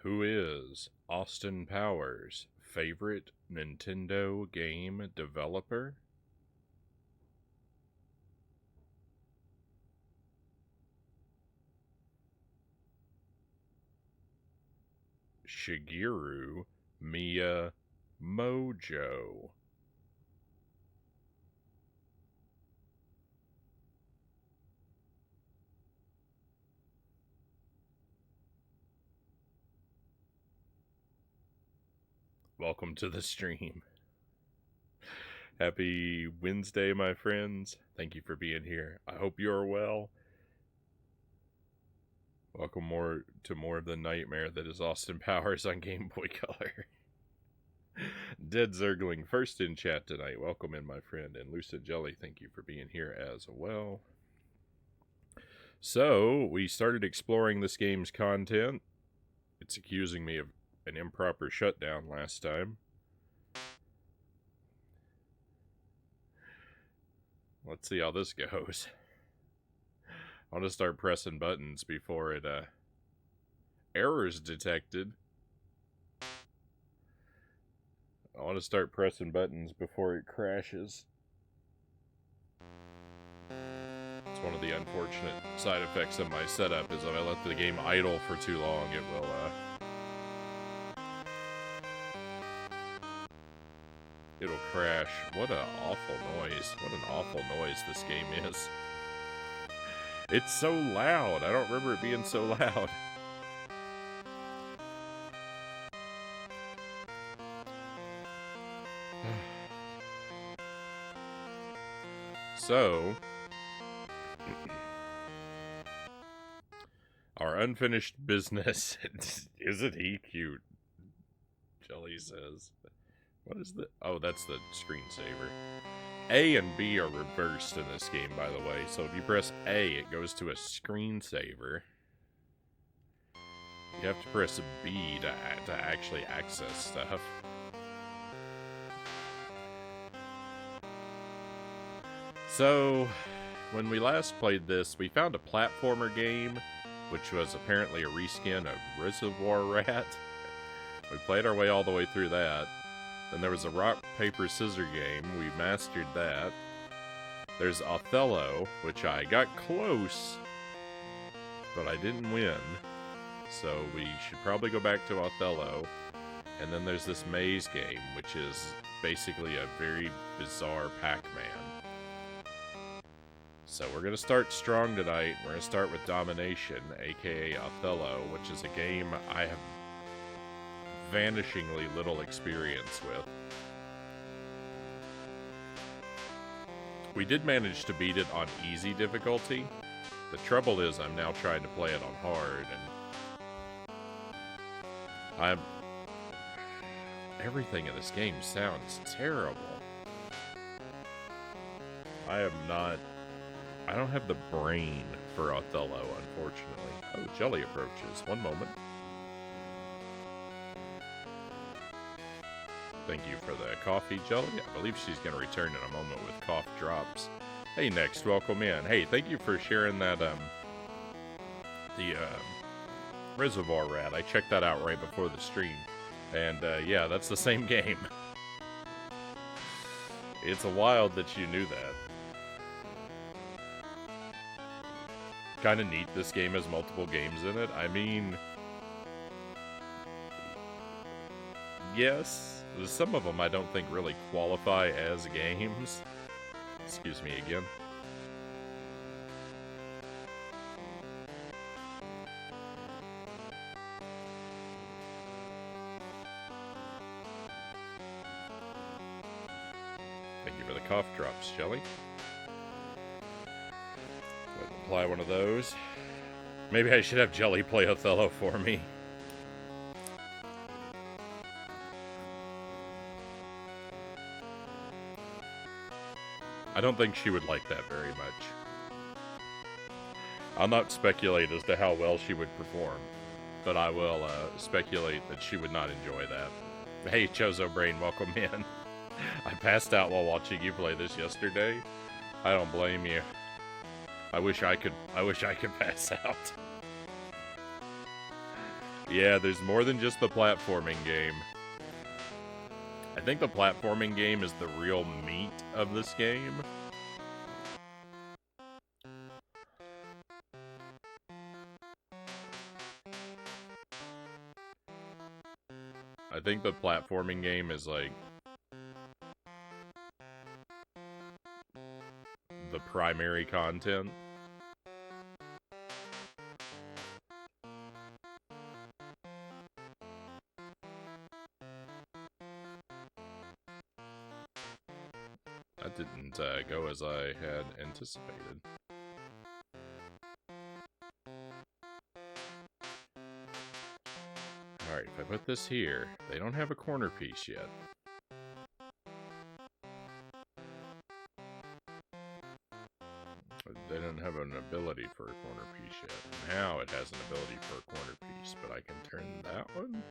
Who is Austin Powers' favorite Nintendo game developer? Shigeru Miyamoto. Welcome to the stream. Happy Wednesday, my friends. Thank you for being here. I hope you are well. Welcome to more of the nightmare that is Austin Powers on Game Boy Color. Dead Zergling first in chat tonight. Welcome in, my friend. And Lucid Jelly, thank you for being here as well. So, we started exploring this game's content. It's accusing me of an improper shutdown last time. Let's see how this goes. I want to start pressing buttons before it, errors detected. I want to start pressing buttons before it crashes. It's one of the unfortunate side effects of my setup is if I let the game idle for too long, it will, it'll crash. What an awful noise. What an awful noise this game is. It's so loud. I don't remember it being so loud. So, our unfinished business. Isn't he cute? Jelly says. What is the... Oh, that's the screensaver. A and B are reversed in this game, by the way. So if you press A, it goes to a screensaver. You have to press B to actually access stuff. So, when we last played this, we found a platformer game, which was apparently a reskin of Reservoir Rat. We played our way all the way through that. Then there was a rock, paper, scissors game. We mastered that. There's Othello, which I got close, but I didn't win. So we should probably go back to Othello. And then there's this maze game, which is basically a very bizarre Pac-Man. So we're going to start strong tonight. We're going to start with Domination, aka Othello, which is a game I have vanishingly little experience with. We did manage to beat it on easy difficulty. The trouble is I'm now trying to play it on hard, and everything in this game sounds terrible. I don't have the brain for Othello, unfortunately. Oh, Jelly approaches. One moment. Thank you for the coffee, Jelly. I believe she's going to return in a moment with cough drops. Hey, Next, welcome in. Hey, thank you for sharing that, the Reservoir Rat. I checked that out right before the stream. And, yeah, that's the same game. It's wild that you knew that. Kind of neat this game has multiple games in it. I mean, yes, some of them I don't think really qualify as games. Excuse me again. Thank you for the cough drops, Jelly. Apply one of those. Maybe I should have Jelly play Othello for me. I don't think she would like that very much. I'll not speculate as to how well she would perform, but I will speculate that she would not enjoy that. Hey, Chozo Brain, welcome in. I passed out while watching you play this yesterday. I don't blame you. I wish I could pass out. Yeah, there's more than just the platforming game. I think the platforming game is the real meat of this game. I think the platforming game is like the primary content. That didn't go as I had anticipated. Alright, if I put this here, they don't have a corner piece yet. They don't have an ability for a corner piece yet. Now it has an ability for a corner piece, but I can turn that one?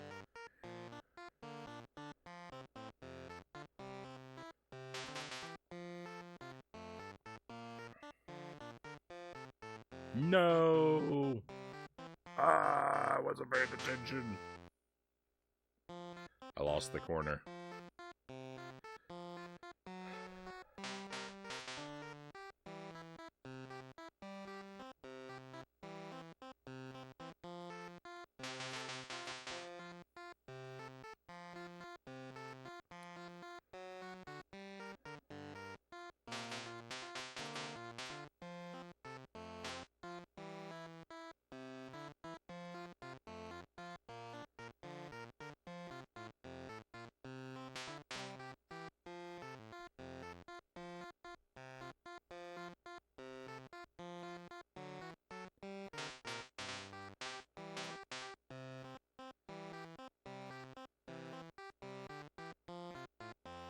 No! Ah, I wasn't paying attention. I lost the corner.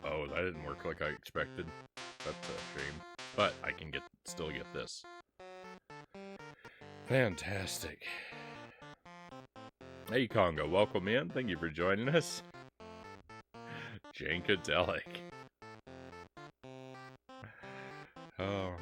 Oh, that didn't work like I expected. That's a shame. But I can still get this. Fantastic. Hey Congo, welcome in. Thank you for joining us. Jankadelic. Oh.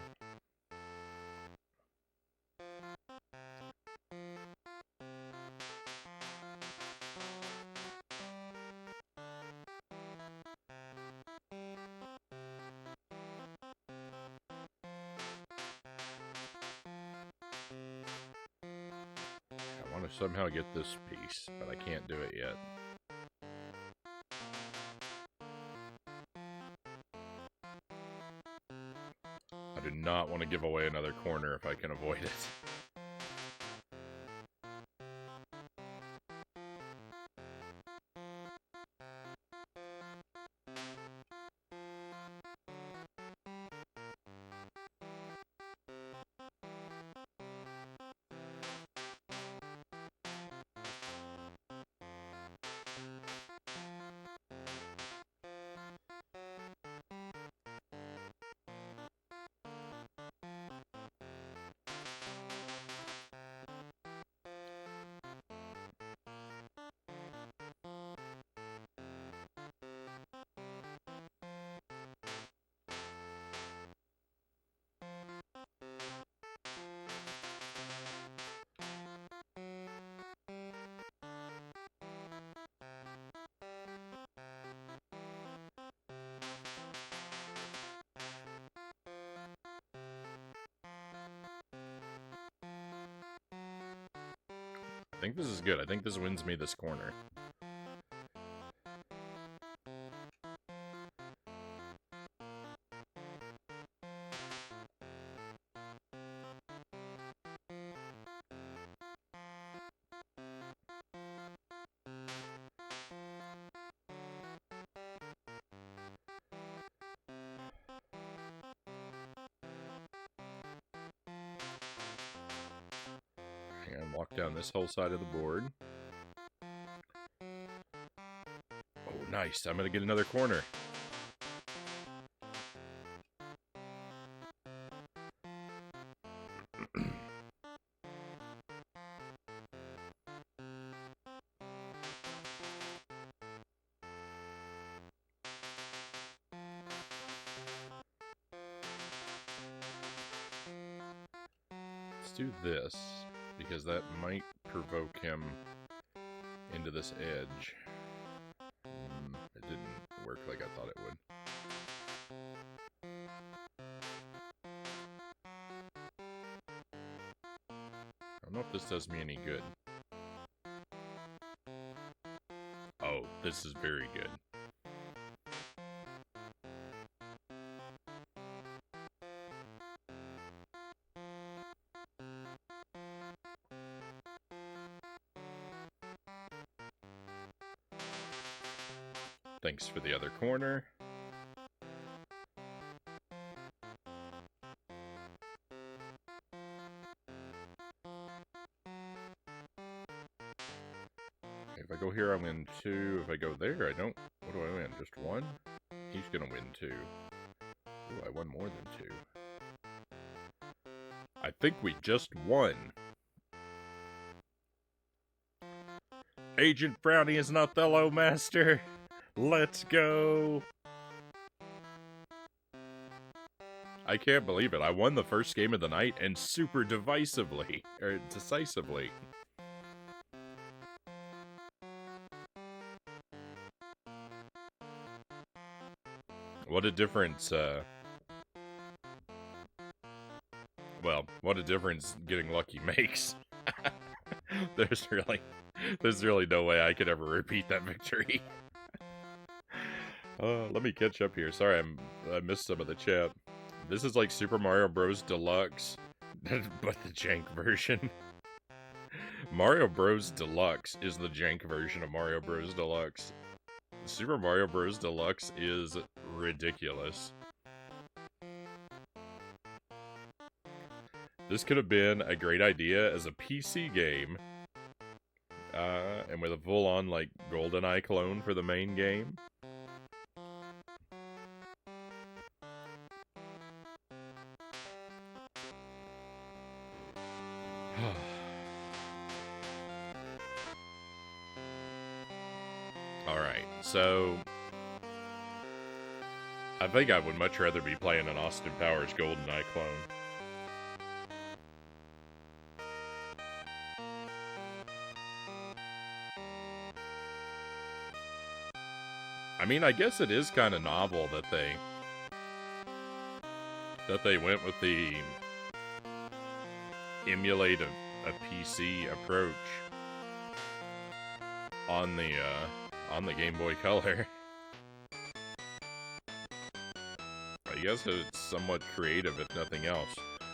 I want to somehow get this piece, but I can't do it yet. I do not want to give away another corner if I can avoid it. I think this is good. I think this wins me this corner. And walk down this whole side of the board. Oh, nice. I'm going to get another corner. Let's do this, because that might provoke him into this edge. It didn't work like I thought it would. I don't know if this does me any good. Oh, this is very good. Thanks for the other corner. If I go here, I win 2. If I go there, I don't. What do I win? Just 1? He's gonna win 2. Ooh, I won more than 2. I think we just won. Agent Frownie is not Othello, master. Let's go. I can't believe it. I won the first game of the night and super decisively. What a difference, well, what a difference getting lucky makes. There's really no way I could ever repeat that victory. Let me catch up here. Sorry, I missed some of the chat. This is like Super Mario Bros. Deluxe, but the jank version. Mario Bros. Deluxe is the jank version of Mario Bros. Deluxe. Super Mario Bros. Deluxe is ridiculous. This could have been a great idea as a PC game, and with a full-on, like, GoldenEye clone for the main game. Alright, so I think I would much rather be playing an Austin Powers GoldenEye clone. I mean, I guess it is kind of novel that they went with the emulate a PC approach on the Game Boy Color. I guess it's somewhat creative, if nothing else.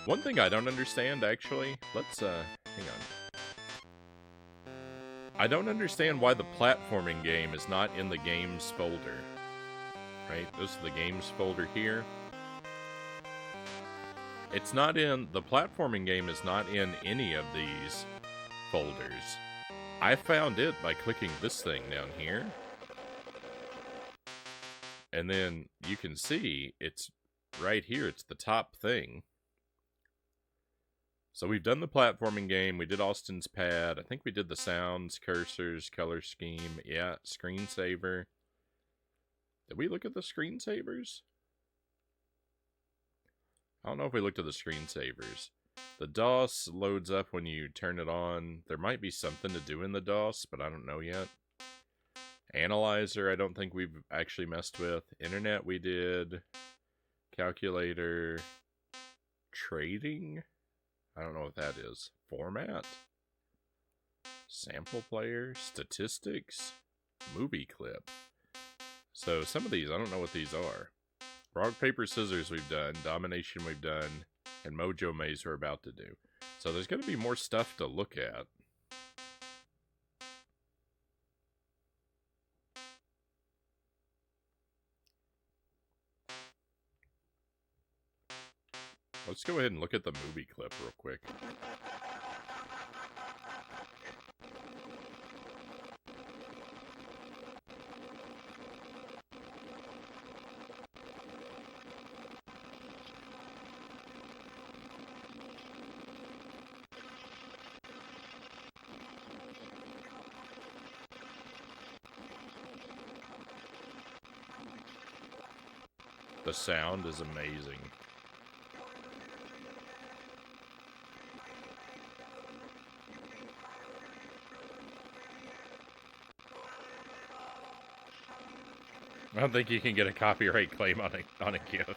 One thing I don't understand, actually, let's hang on. I don't understand why the platforming game is not in the games folder. Right? This is the games folder here. It's not in, the platforming game is not in any of these folders. I found it by clicking this thing down here. And then you can see it's right here, it's the top thing. So we've done the platforming game, we did Austin's Pad, I think we did the sounds, cursors, color scheme, yeah, screensaver. Did we look at the screensavers? I don't know if we looked at the screensavers. The DOS loads up when you turn it on. There might be something to do in the DOS, but I don't know yet. Analyzer, I don't think we've actually messed with. Internet we did. Calculator. Trading? I don't know what that is. Format? Sample player? Statistics? Movie clip? So some of these, I don't know what these are. Rock, paper, scissors we've done. Domination we've done. And Mojo Maze we're about to do. So there's going to be more stuff to look at. Let's go ahead and look at the movie clip real quick. The sound is amazing. I don't think you can get a copyright claim on a GIF.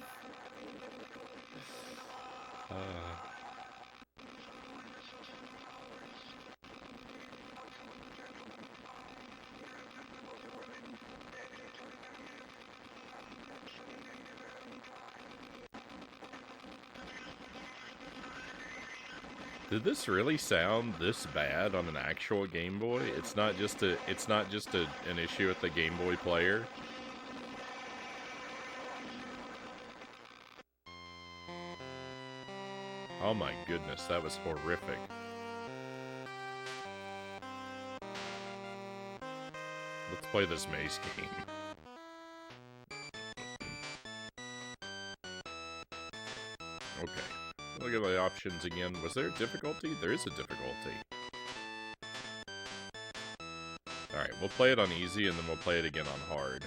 Did this really sound this bad on an actual Game Boy? It's not just an issue with the Game Boy player. Oh my goodness, that was horrific. Let's play this maze game. Okay. Look at my options again. Was there a difficulty? There is a difficulty. Alright, we'll play it on easy and then we'll play it again on hard.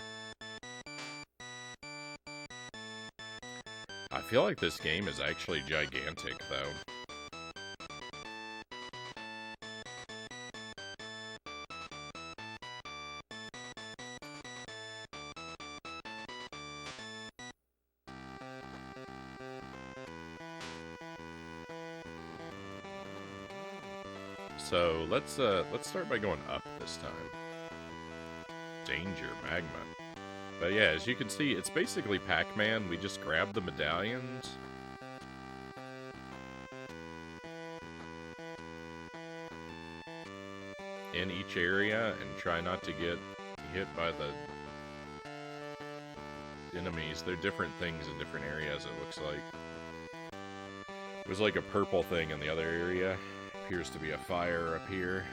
I feel like this game is actually gigantic, though. So let's start by going up this time. Danger, magma. But yeah, as you can see, it's basically Pac-Man. We just grab the medallions. In each area and try not to get hit by the enemies. They're different things in different areas, it looks like. There's like a purple thing in the other area. Appears to be a fire up here.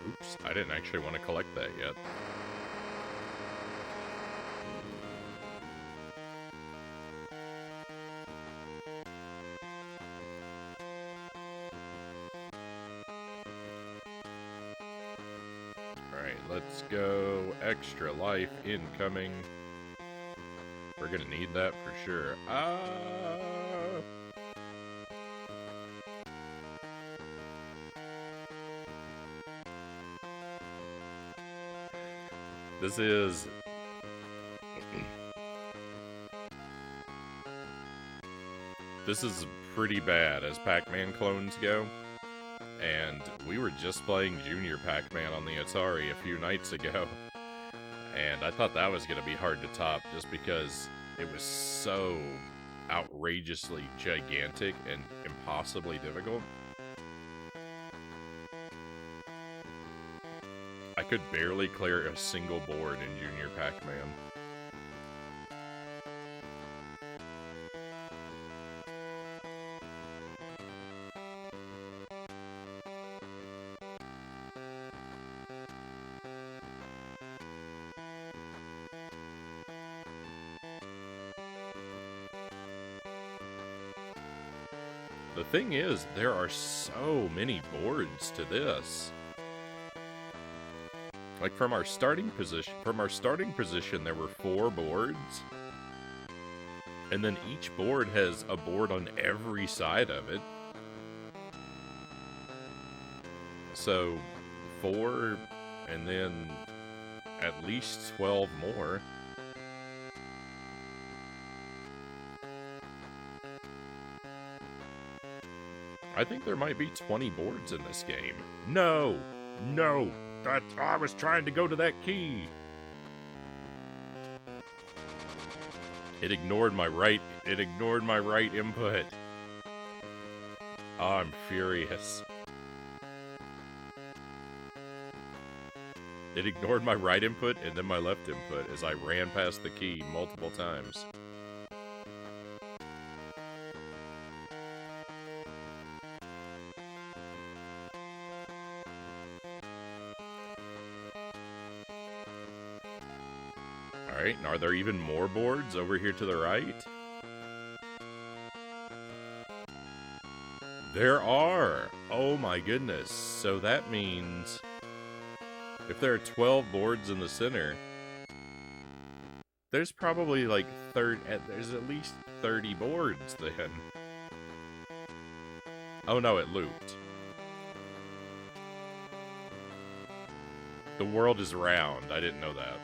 Oops, I didn't actually want to collect that yet. Alright, let's go. Extra life incoming. We're gonna need that for sure. This is pretty bad as Pac-Man clones go. And we were just playing Junior Pac-Man on the Atari a few nights ago. And I thought that was going to be hard to top just because it was so outrageously gigantic and impossibly difficult. I could barely clear a single board in Junior Pac-Man. The thing is, there are so many boards to this. Like from our starting position, there were 4 boards. And then each board has a board on every side of it. So 4 and then at least 12 more. I think there might be 20 boards in this game. No! No! I was trying to go to that key! It ignored my right input. Oh, I'm furious. It ignored my right input and then my left input as I ran past the key multiple times. Alright, and are there even more boards over here to the right? There are! Oh my goodness. So that means If there are 12 boards in the center, there's probably like there's at least 30 boards then. Oh no, it looped. The world is round. I didn't know that.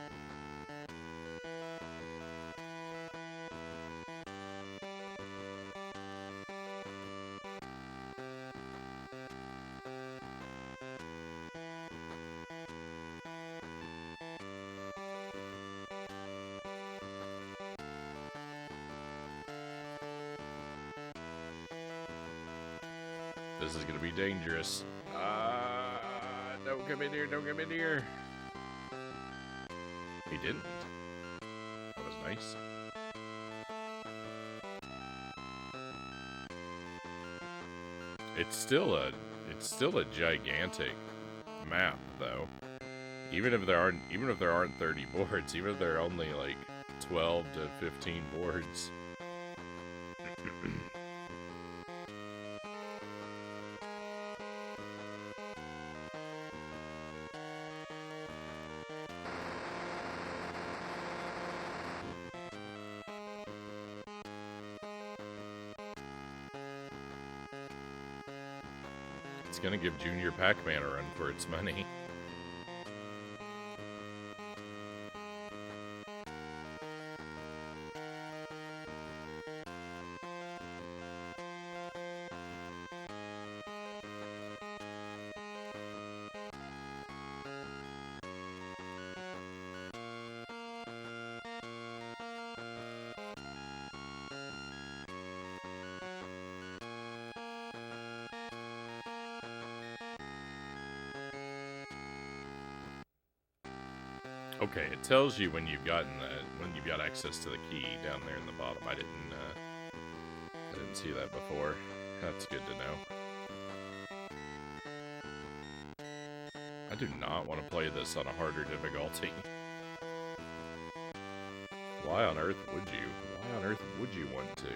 This is gonna be dangerous. Don't come in here, don't come in here. He didn't. That was nice. It's still a gigantic map though. Even if there aren't 30 boards, even if there are only like 12 to 15 boards. It's gonna give Junior Pac-Man a run for its money. Okay, it tells you when you've got access to the key down there in the bottom. I didn't see that before. That's good to know. I do not want to play this on a harder difficulty. Why on earth would you? Why on earth would you want to?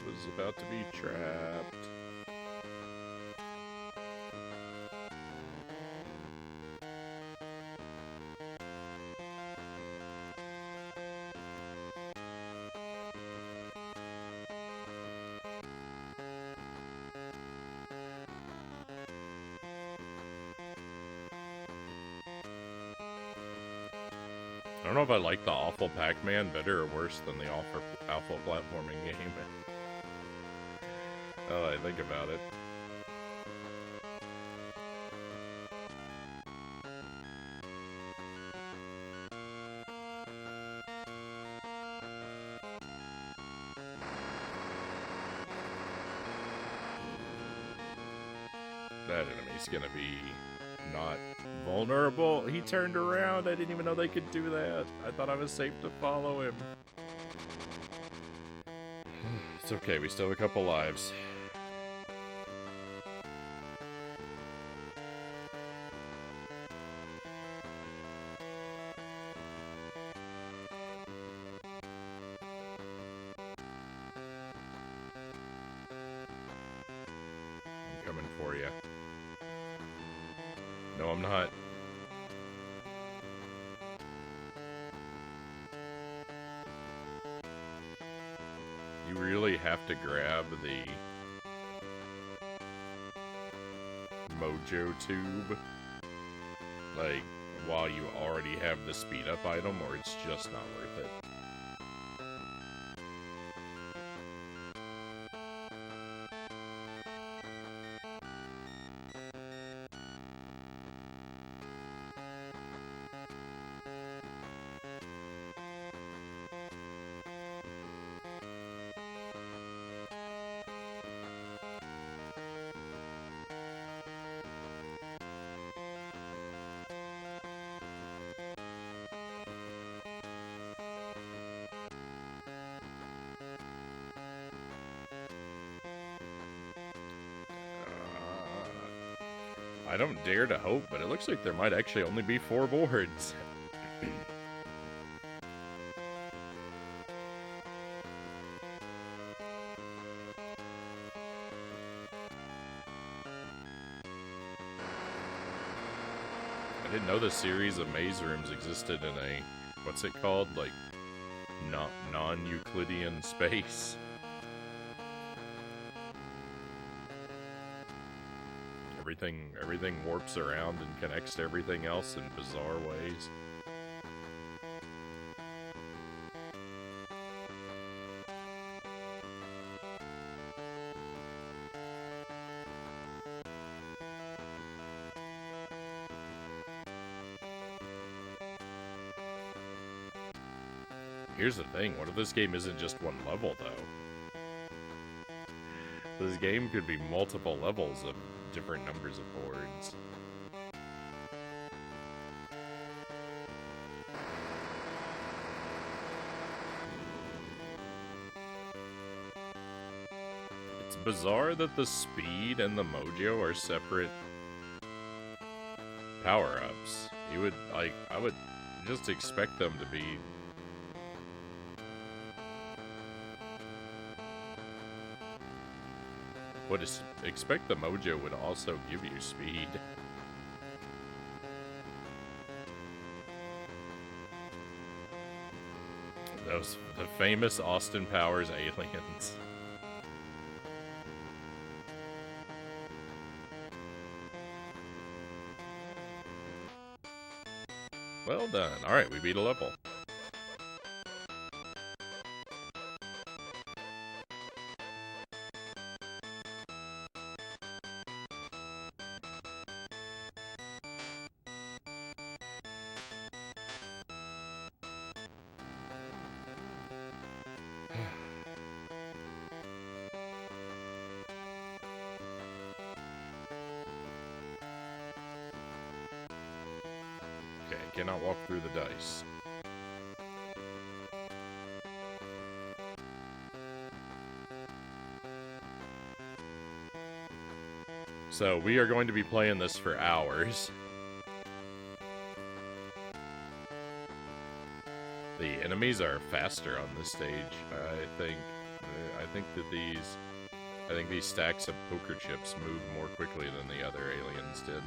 Was about to be trapped. I don't know if I like the awful Pac-Man better or worse than the awful platforming game. Oh, I think about it. That enemy's gonna be not vulnerable. He turned around. I didn't even know they could do that. I thought I was safe to follow him. It's okay, we still have a couple lives. Coming for you. No, I'm not. You really have to grab the Mojo Tube, like, while you already have the speed up item, or it's just not worth it. I don't dare to hope, but it looks like there might actually only be 4 boards. I didn't know the series of maze rooms existed in a, what's it called? Like, non-Euclidean space. Everything warps around and connects to everything else in bizarre ways. Here's the thing, what if this game isn't just one level, though? This game could be multiple levels of different numbers of boards. It's bizarre that the speed and the mojo are separate power-ups. You would, like, I would just expect them to be... expect the mojo would also give you speed. The famous Austin Powers aliens. Well done. Alright, we beat a level. Cannot walk through the dice. So we are going to be playing this for hours. The enemies are faster on this stage. I think these stacks of poker chips move more quickly than the other aliens did.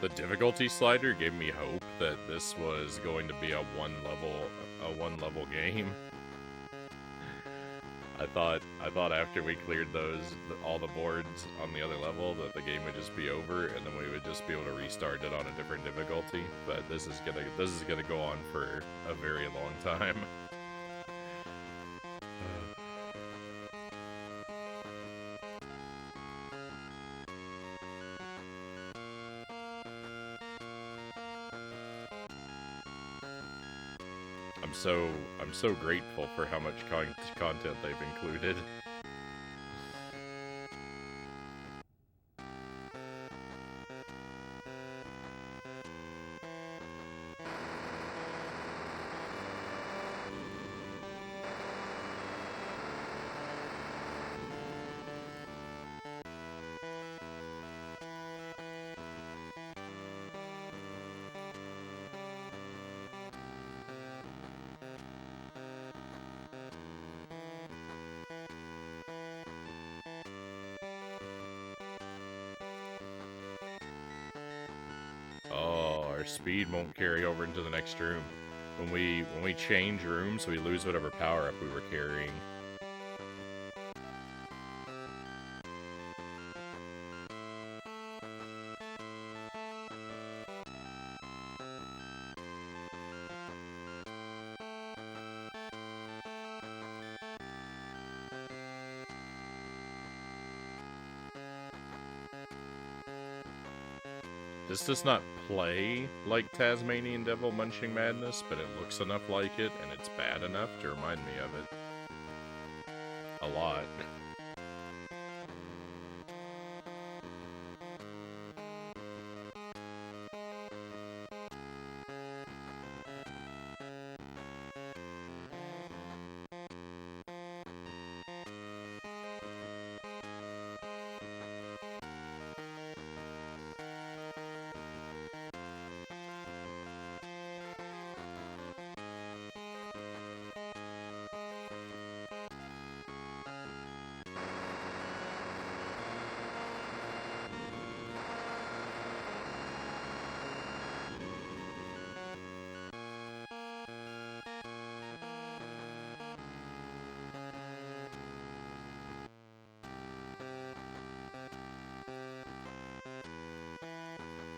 The difficulty slider gave me hope that this was going to be a one level game. I thought after we cleared all the boards on the other level that the game would just be over and then we would just be able to restart it on a different difficulty. But this is gonna go on for a very long time. I'm so grateful for how much content they've included. Our speed won't carry over into the next room. When we change rooms, we lose whatever power up we were carrying. This does not play like Tasmanian Devil Munching Madness, but it looks enough like it, and it's bad enough to remind me of it. A lot.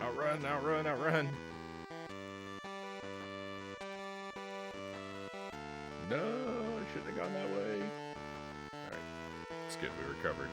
Outrun, outrun, outrun! No, I shouldn't have gone that way. Alright, it's good, we recovered.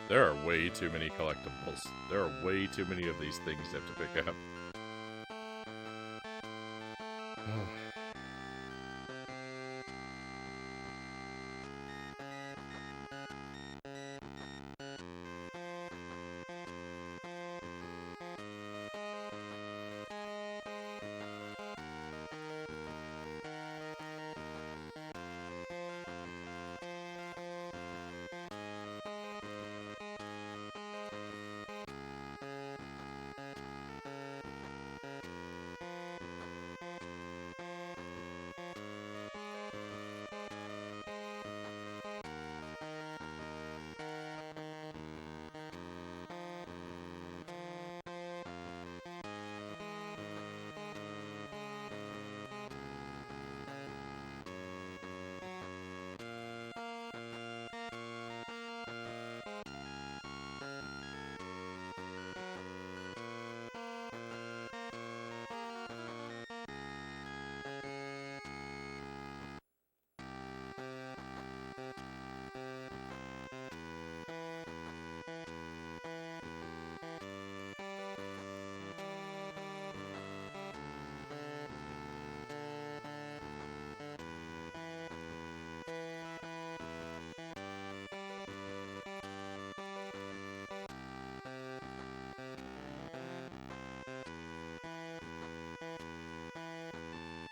There are way too many collectibles. There are way too many of these things you have to pick up.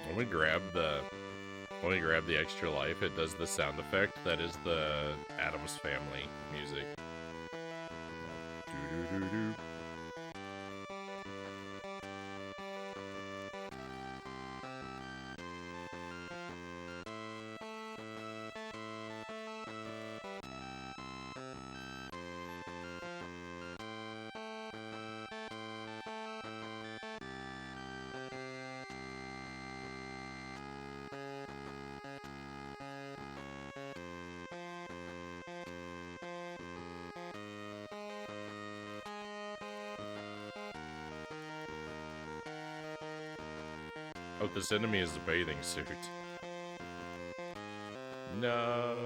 When we grab the extra life, it does the sound effect that is the Addams Family music. Doo-doo-doo-doo. Oh, this enemy is a bathing suit. No.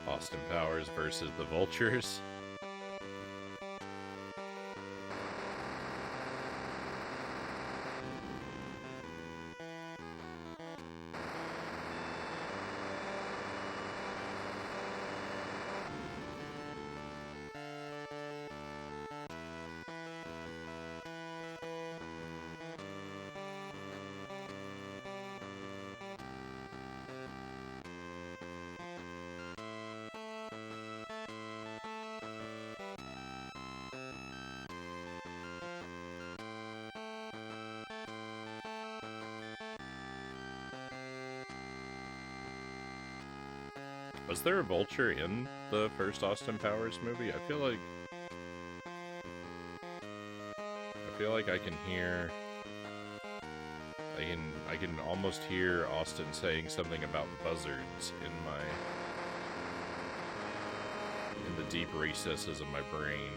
Austin Powers versus the Vultures. Was there a vulture in the first Austin Powers movie? I feel like I can hear... I can almost hear Austin saying something about buzzards in the deep recesses of my brain.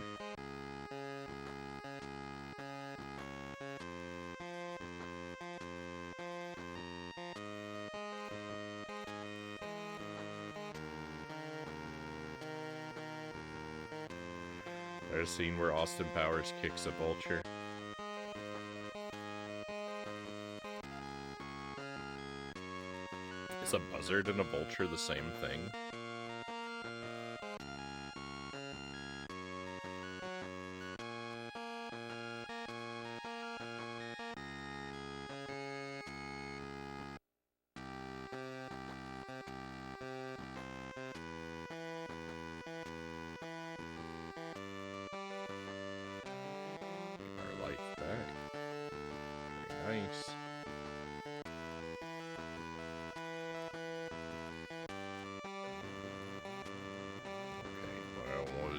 There's a scene where Austin Powers kicks a vulture. Is a buzzard and a vulture the same thing?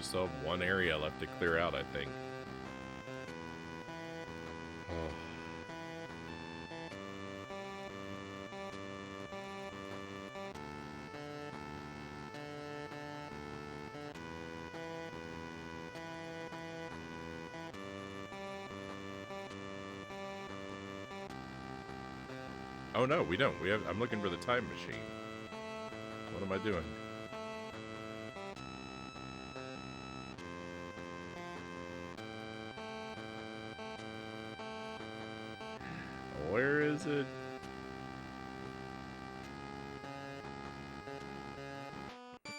Still have one area left to clear out, I think. Oh no, we don't. I'm looking for the time machine. What am I doing? Where is it?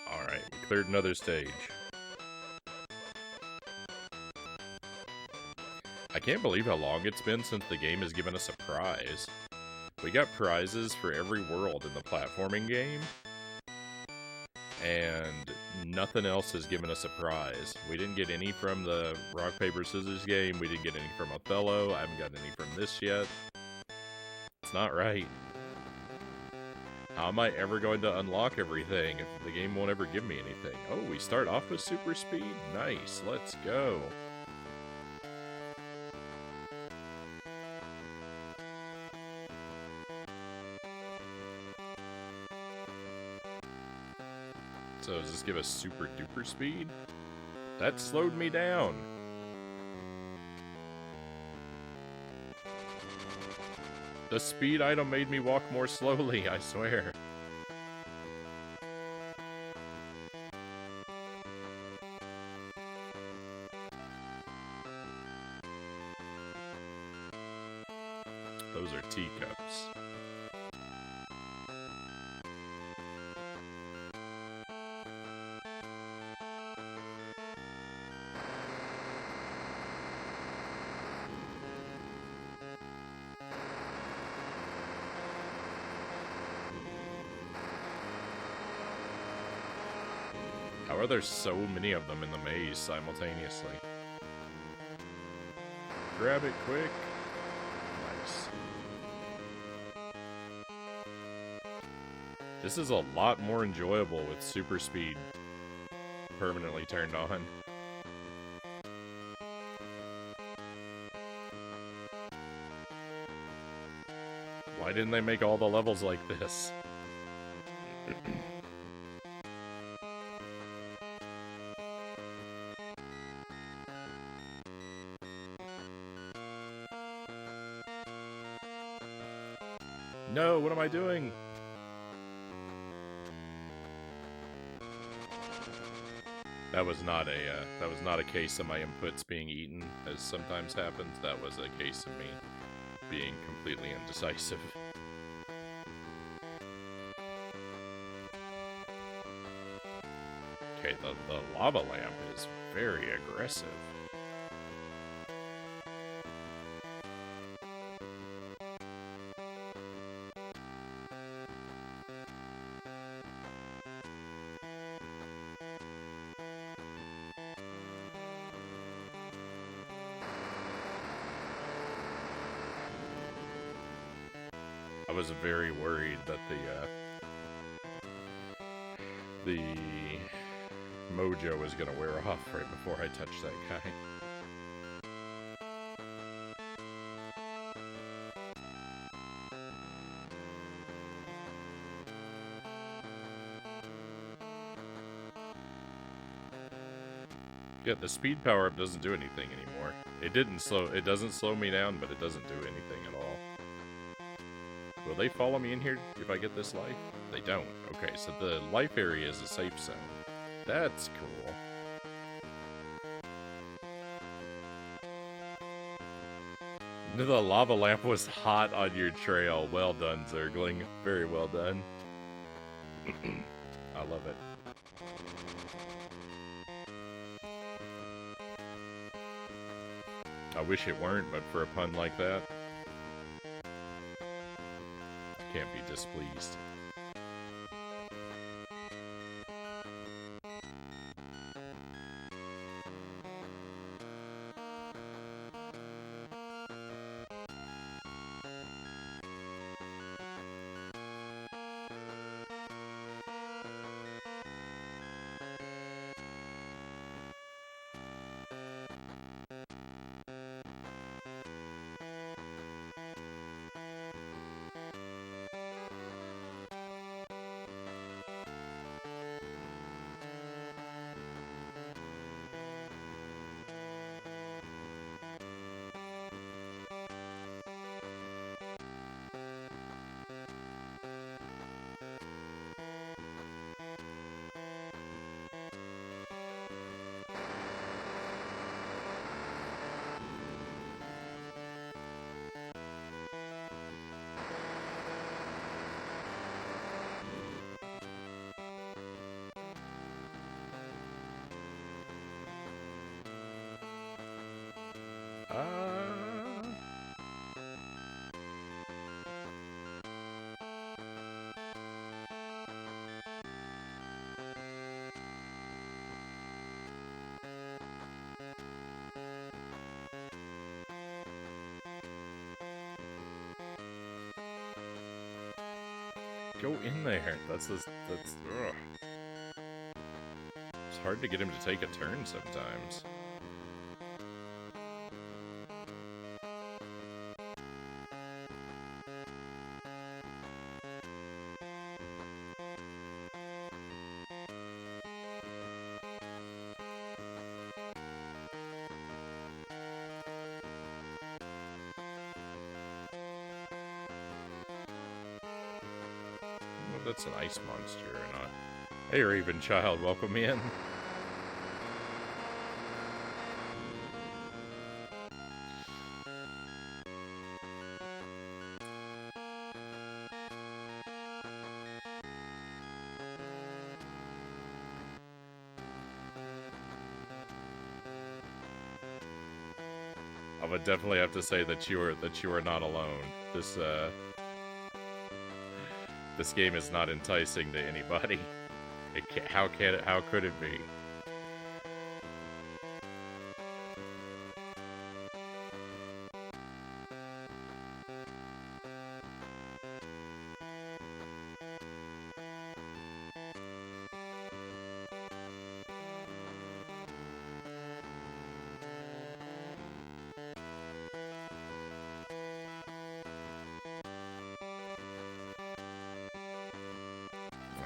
Alright, we cleared another stage. I can't believe how long it's been since the game has given us a prize. We got prizes for every world in the platforming game, and nothing else has given us a prize. We didn't get any from the rock, paper, scissors game. We didn't get any from Othello. I haven't gotten any from this yet. It's not right. How am I ever going to unlock everything if the game won't ever give me anything? Oh, we start off with super speed? Nice, let's go. So does this give us super duper speed? That slowed me down. The speed item made me walk more slowly, I swear. Those are teacups. How are there so many of them in the maze simultaneously? Grab it quick. Nice. This is a lot more enjoyable with super speed permanently turned on. Why didn't they make all the levels like this? No, what am I doing? That was not a case of my inputs being eaten, as sometimes happens. That was a case of me being completely indecisive. Okay, the lava lamp is very aggressive. I was very worried that the mojo was gonna wear off right before I touched that guy. Yeah, the speed power up doesn't do anything anymore. It doesn't slow me down, but it doesn't do anything at all. Will they follow me in here if I get this life? They don't. Okay, so the life area is a safe zone. That's cool. The lava lamp was hot on your trail. Well done, Zergling. Very well done. I love it. I wish it weren't, but for a pun like that, can't be displeased. Go in there. That's ugh. It's hard to get him to take a turn sometimes. That's an ice monster or not. Hey, Raven Child, welcome in. I would definitely have to say that you are not alone. This game is not enticing to anybody. How could it be?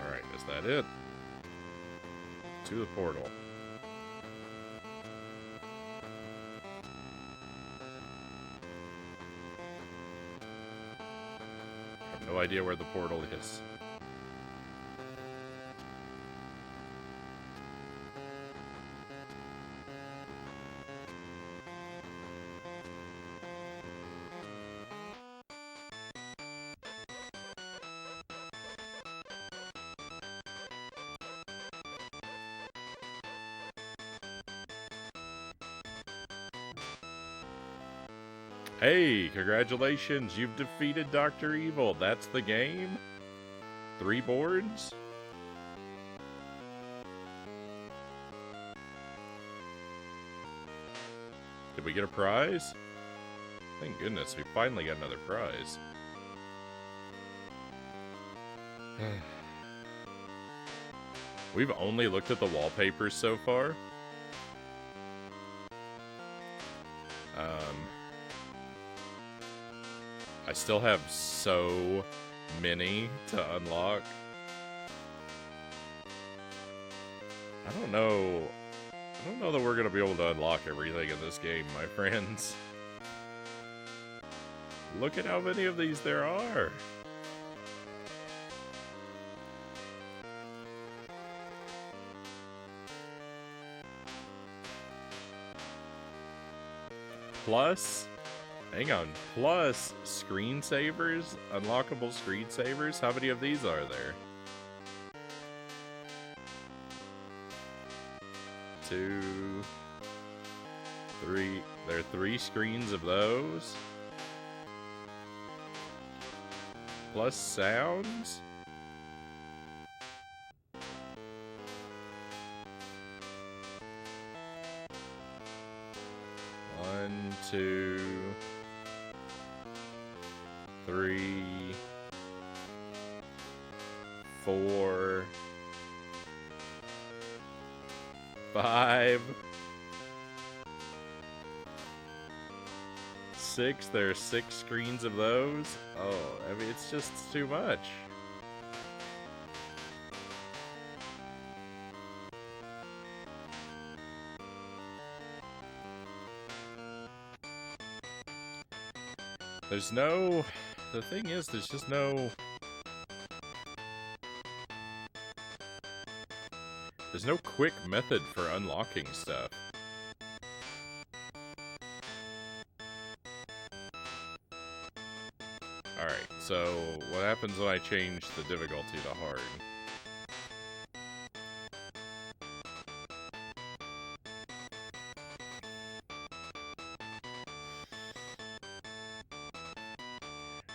Alright, is that it? To the portal. I have no idea where the portal is. Hey, congratulations, you've defeated Dr. Evil. That's the game? 3 boards? Did we get a prize? Thank goodness, we finally got another prize. We've only looked at the wallpapers so far. I still have so many to unlock. I don't know that we're gonna be able to unlock everything in this game, my friends. Look at how many of these there are. Plus, hang on, plus screensavers, unlockable screensavers. How many of these are there? 2, 3. There are 3 screens of those. Plus sounds. One, 2, 3, 4, 5, 6. There are 6 screens of those. Oh, I mean, it's just too much. There's no... The thing is, there's just no... There's no quick method for unlocking stuff. Alright, so what happens when I change the difficulty to hard?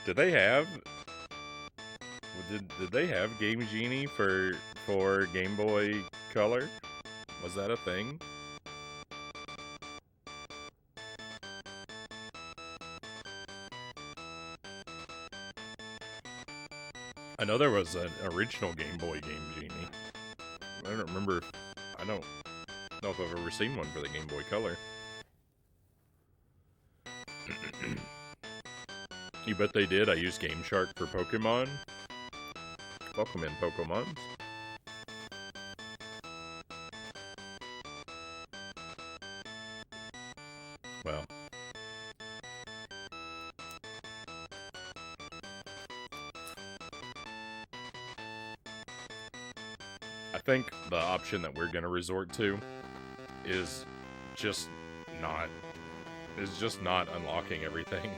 Did they have... Did they have Game Genie for Game Boy Color? Was that a thing? I know there was an original Game Boy Game Genie. I don't remember. I don't know if I've ever seen one for the Game Boy Color. You bet they did. I used Game Shark for Pokemon. Welcome in, Pokemons. Well. I think the option that we're going to resort to is just not unlocking everything.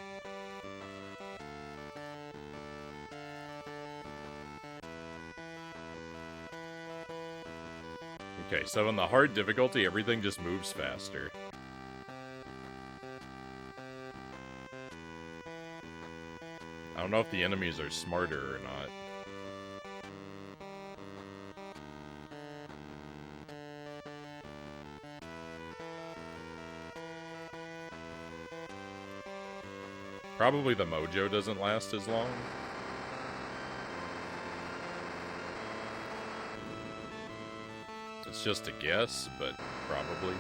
Okay, so in the hard difficulty, everything just moves faster. I don't know if the enemies are smarter or not. Probably the mojo doesn't last as long. It's just a guess, but probably.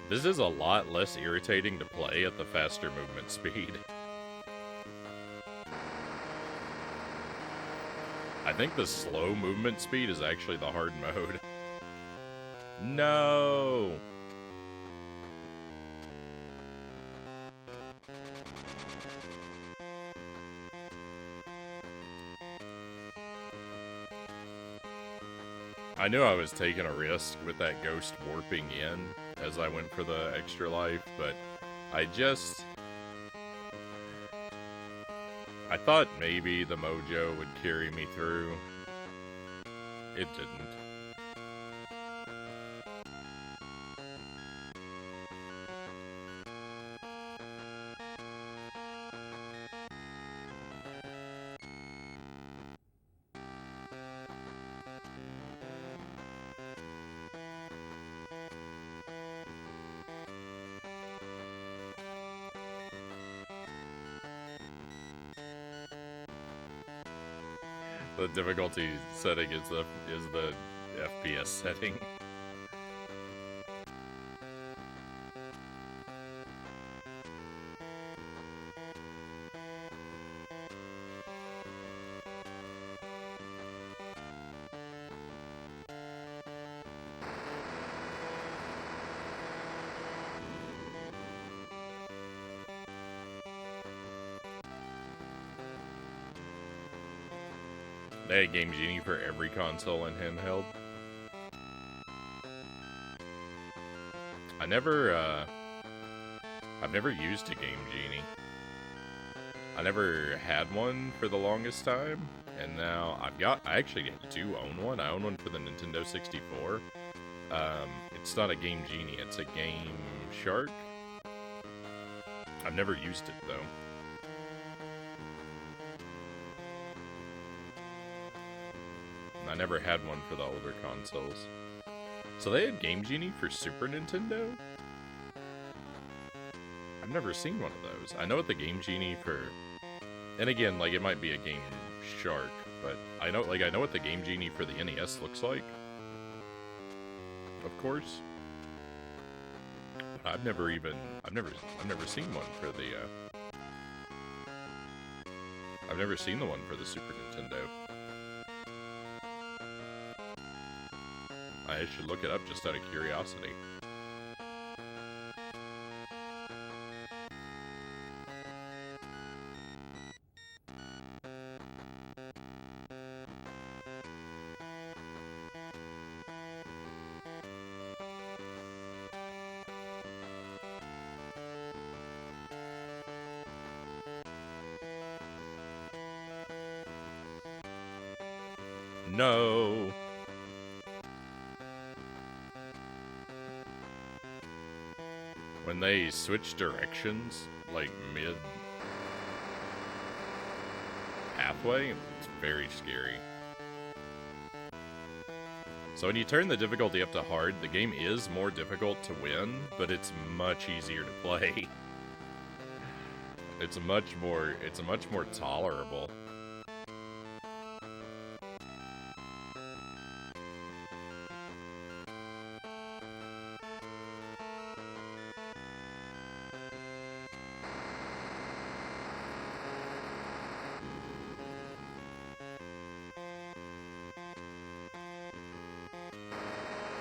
This is a lot less irritating to play at the faster movement speed. I think the slow movement speed is actually the hard mode. No! I knew I was taking a risk with that ghost warping in as I went for the extra life, but I I thought maybe the mojo would carry me through. It didn't. The difficulty setting is the FPS setting. They had Game Genie for every console and handheld. I've never used a Game Genie. I never had one for the longest time, and now I actually do own one. I own one for the Nintendo 64. It's not a Game Genie, it's a Game Shark. I've never used it, though. I never had one for the older consoles. So they had Game Genie for Super Nintendo? I've never seen one of those. I know what the Game Genie for... And again, like, it might be a Game Shark, but I know what the Game Genie for the NES looks like. Of course. But I've never seen one for the, I've never seen the one for the Super Nintendo. I should look it up just out of curiosity. No. When they switch directions, like mid-pathway, it's very scary. So when you turn the difficulty up to hard, the game is more difficult to win, but it's much easier to play. It's much more tolerable.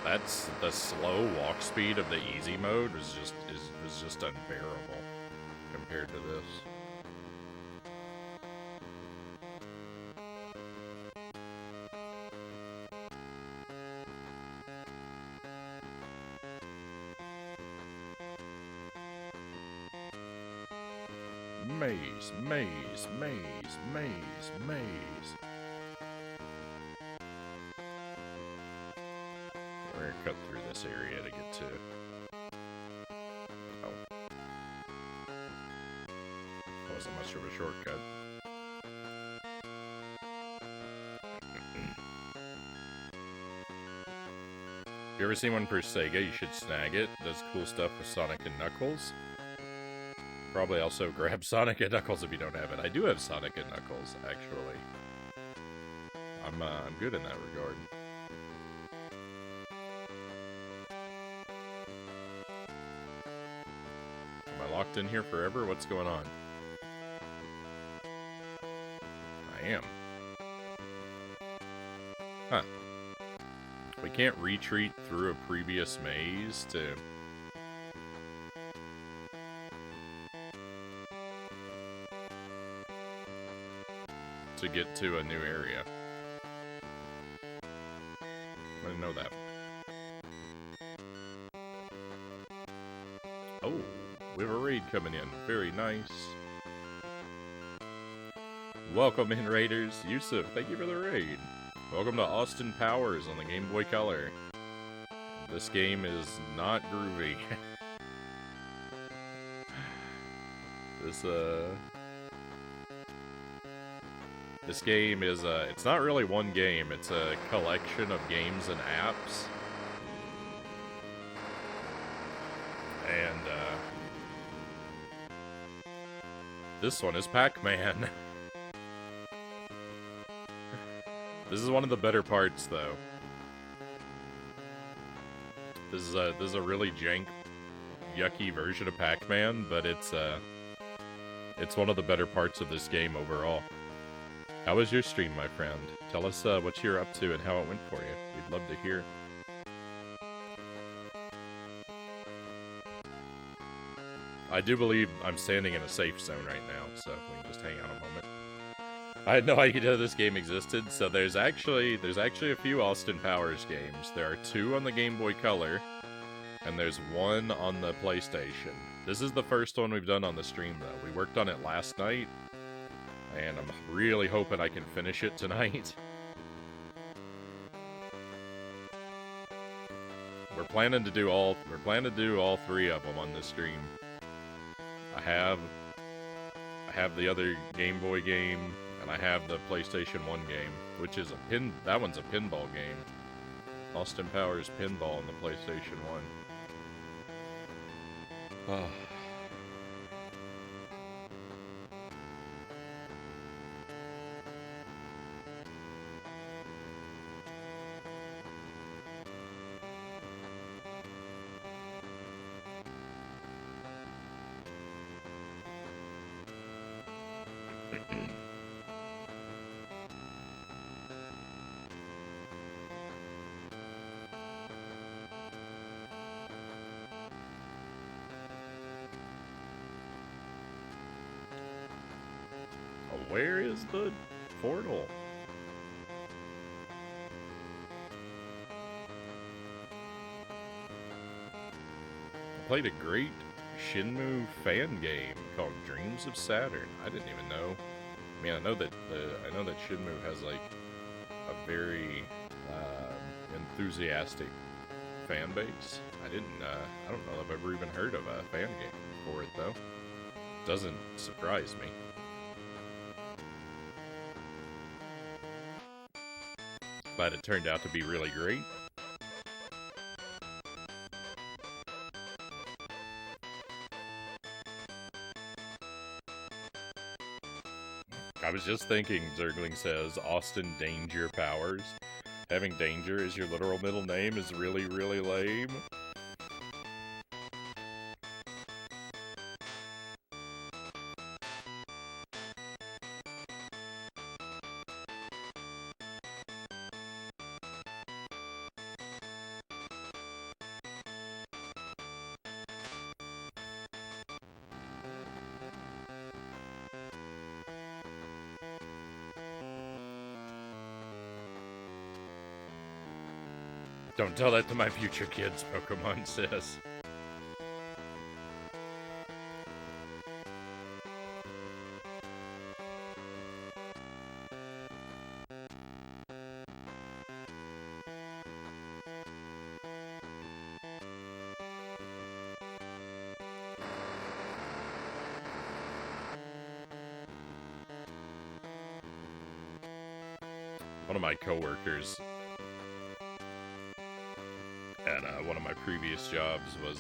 That's the slow walk speed of the easy mode was just unbearable compared to this. Maze, maze, maze, maze, maze. We're gonna cut through this area to get to... Oh. Wasn't much of a shortcut. If you ever seen one for Sega, you should snag it. Does cool stuff with Sonic and Knuckles. Probably also grab Sonic and Knuckles if you don't have it. I do have Sonic and Knuckles, actually. I'm good in that regard. Am I locked in here forever? What's going on? I am. Huh. We can't retreat through a previous maze to get to a new area. I didn't know that. Oh, we have a raid coming in. Very nice. Welcome in, Raiders. Yusuf, thank you for the raid. Welcome to Austin Powers on the Game Boy Color. This game is not groovy. This game is, it's not really one game, it's a collection of games and apps. And, this one is Pac-Man. This is one of the better parts, though. This is a really jank, yucky version of Pac-Man, but it's one of the better parts of this game overall. How was your stream, my friend? Tell us what you're up to and how it went for you. We'd love to hear. I do believe I'm standing in a safe zone right now, so we can just hang out a moment. I had no idea this game existed, so there's actually a few Austin Powers games. There are 2 on the Game Boy Color, and there's 1 on the PlayStation. This is the first one we've done on the stream, though. We worked on it last night, and I'm really hoping I can finish it tonight. We're planning to do all 3 of them on this stream. I have the other Game Boy game, and I have the PlayStation 1 game, which is that one's a pinball game. Austin Powers Pinball on the PlayStation 1. Oh. Where is the portal? I played a great Shenmue fan game called Dreams of Saturn. I didn't even know. I mean, I know that Shenmue has like a very enthusiastic fan base. I don't know if I've ever even heard of a fan game for it though. Doesn't surprise me. But it turned out to be really great. I was just thinking, Zergling says, Austin Danger Powers. Having Danger as your literal middle name is really, really lame. Don't tell that to my future kids, Pokemon says. One of my coworkers at one of my previous jobs was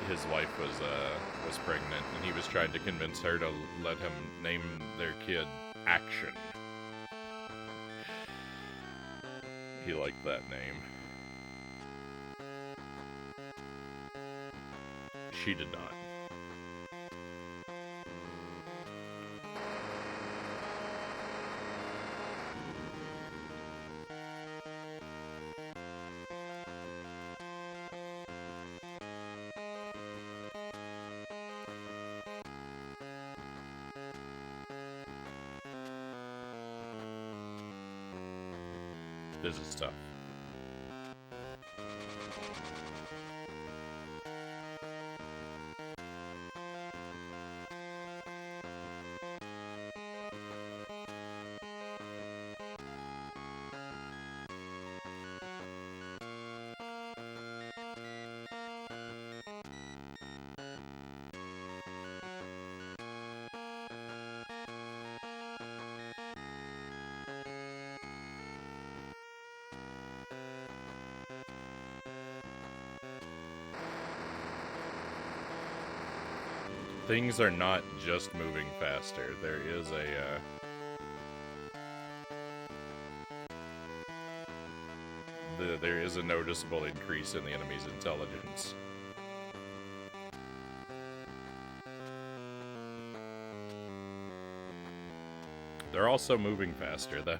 his wife was pregnant, and he was trying to convince her to let him name their kid Action. He liked that name. She did not. This is tough. things are not just moving faster. There is there is a noticeable increase in the enemy's intelligence. They're also moving faster, though.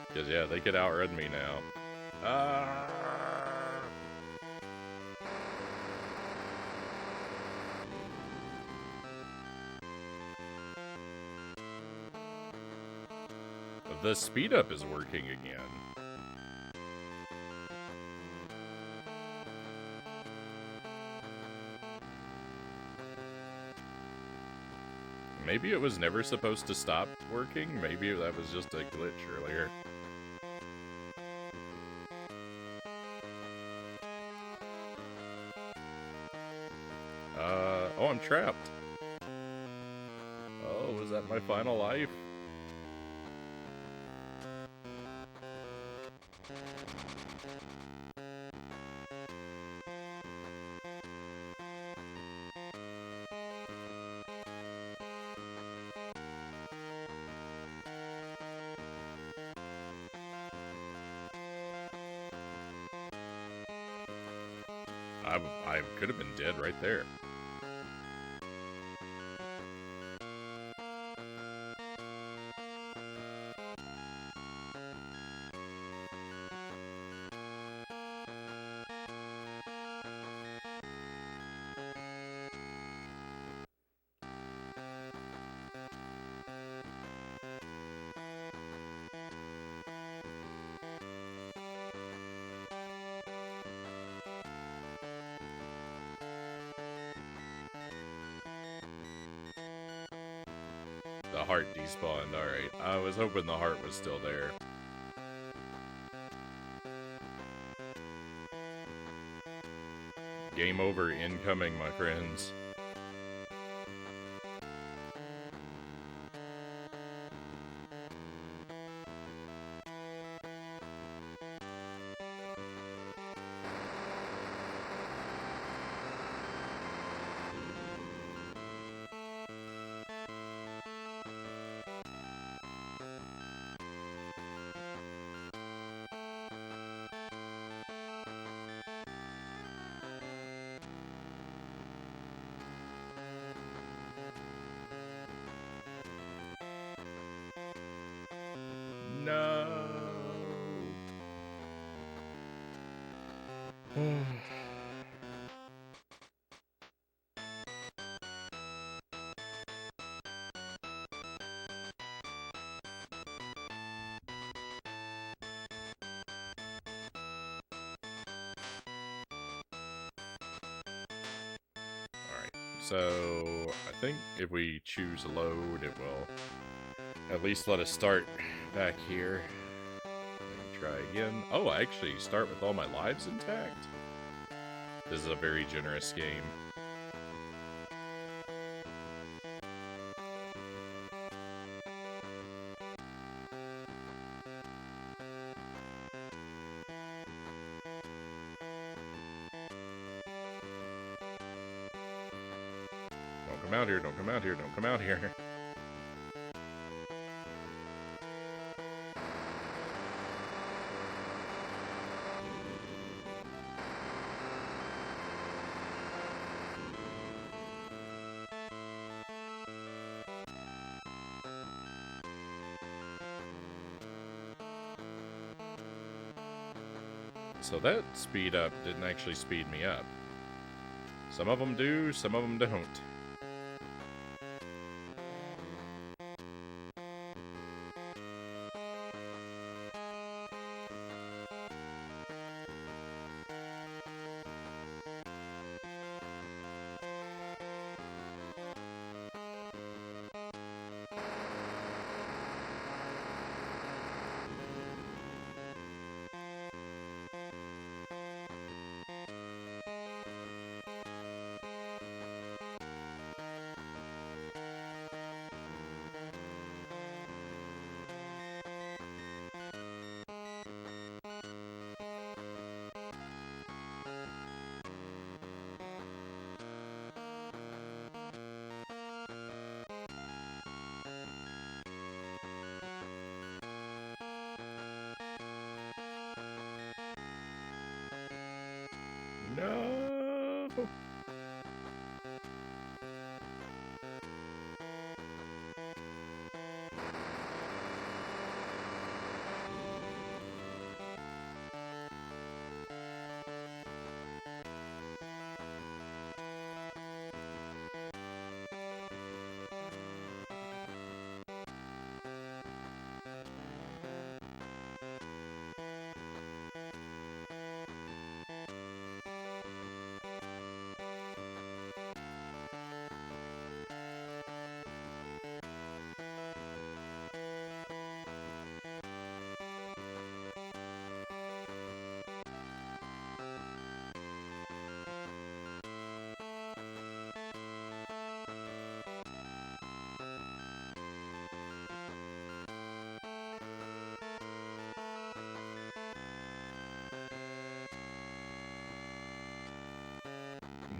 Because, yeah, they could outrun me now. The speed up is working again. Maybe it was never supposed to stop working. Maybe that was just a glitch earlier. Oh, I'm trapped. Oh, was that my final life? I could have been dead right there. The heart despawned, alright. I was hoping the heart was still there. Game over incoming, my friends. No. So, I think if we choose load, it will at least let us start back here. And try again. Oh, I actually start with all my lives intact? This is a very generous game. Don't come out here, don't come out here, don't come out here. So that speed up didn't actually speed me up. Some of them do, some of them don't. No!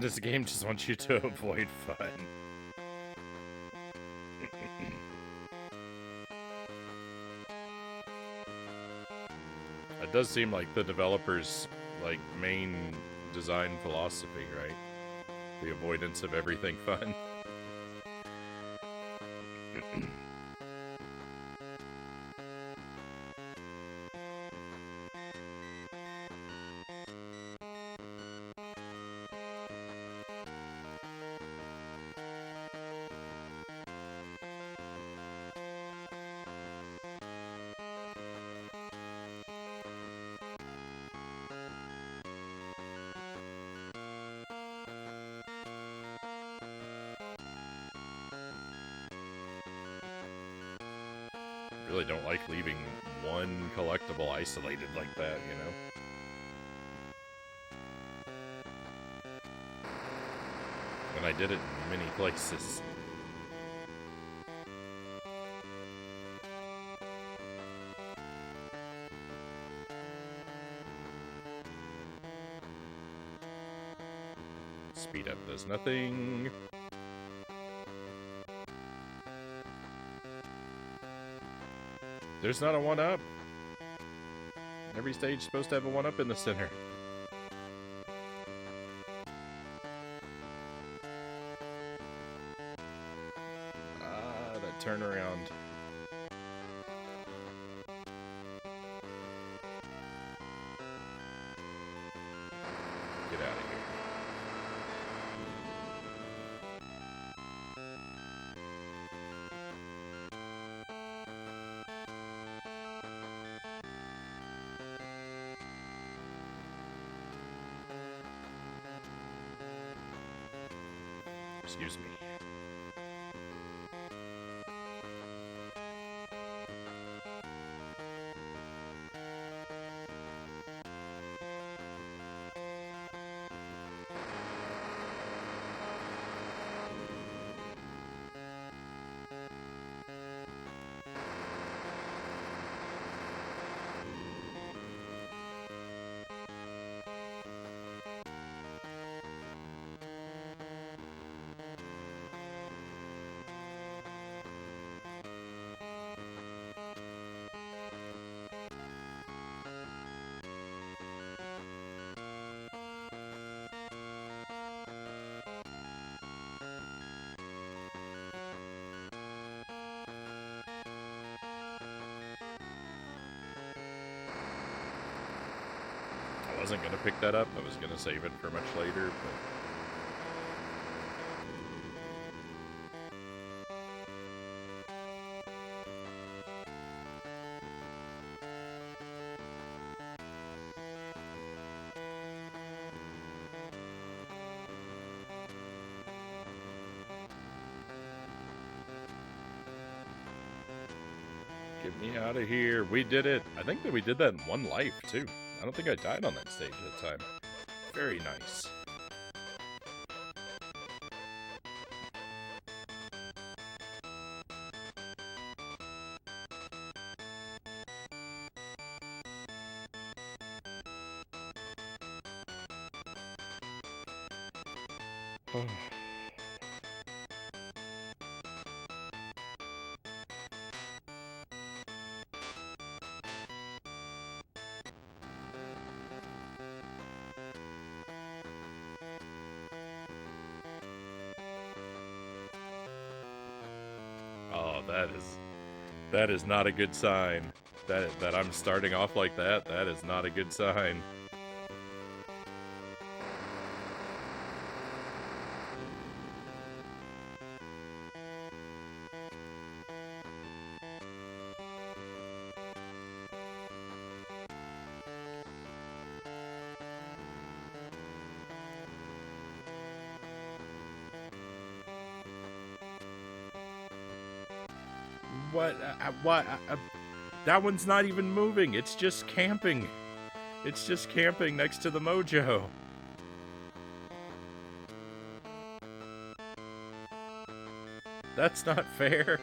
This game just wants you to avoid fun. It does seem like the developer's main design philosophy, right? The avoidance of everything fun. Really don't like leaving one collectible isolated like that, you know? And I did it in many places. Speed up does nothing. There's not a 1-up. Every stage is supposed to have a 1-up in the center. Ah, that turnaround. Get out of here. Excuse me. I wasn't going to pick that up. I was going to save it for much later, but... Get me out of here. We did it. I think that we did that in one life, too. I don't think I died on that stage at the time. Very nice. Oh, that is not a good sign. That I'm starting off like that, that is not a good sign. What? What? That one's not even moving. It's just camping. It's just camping next to the mojo. That's not fair.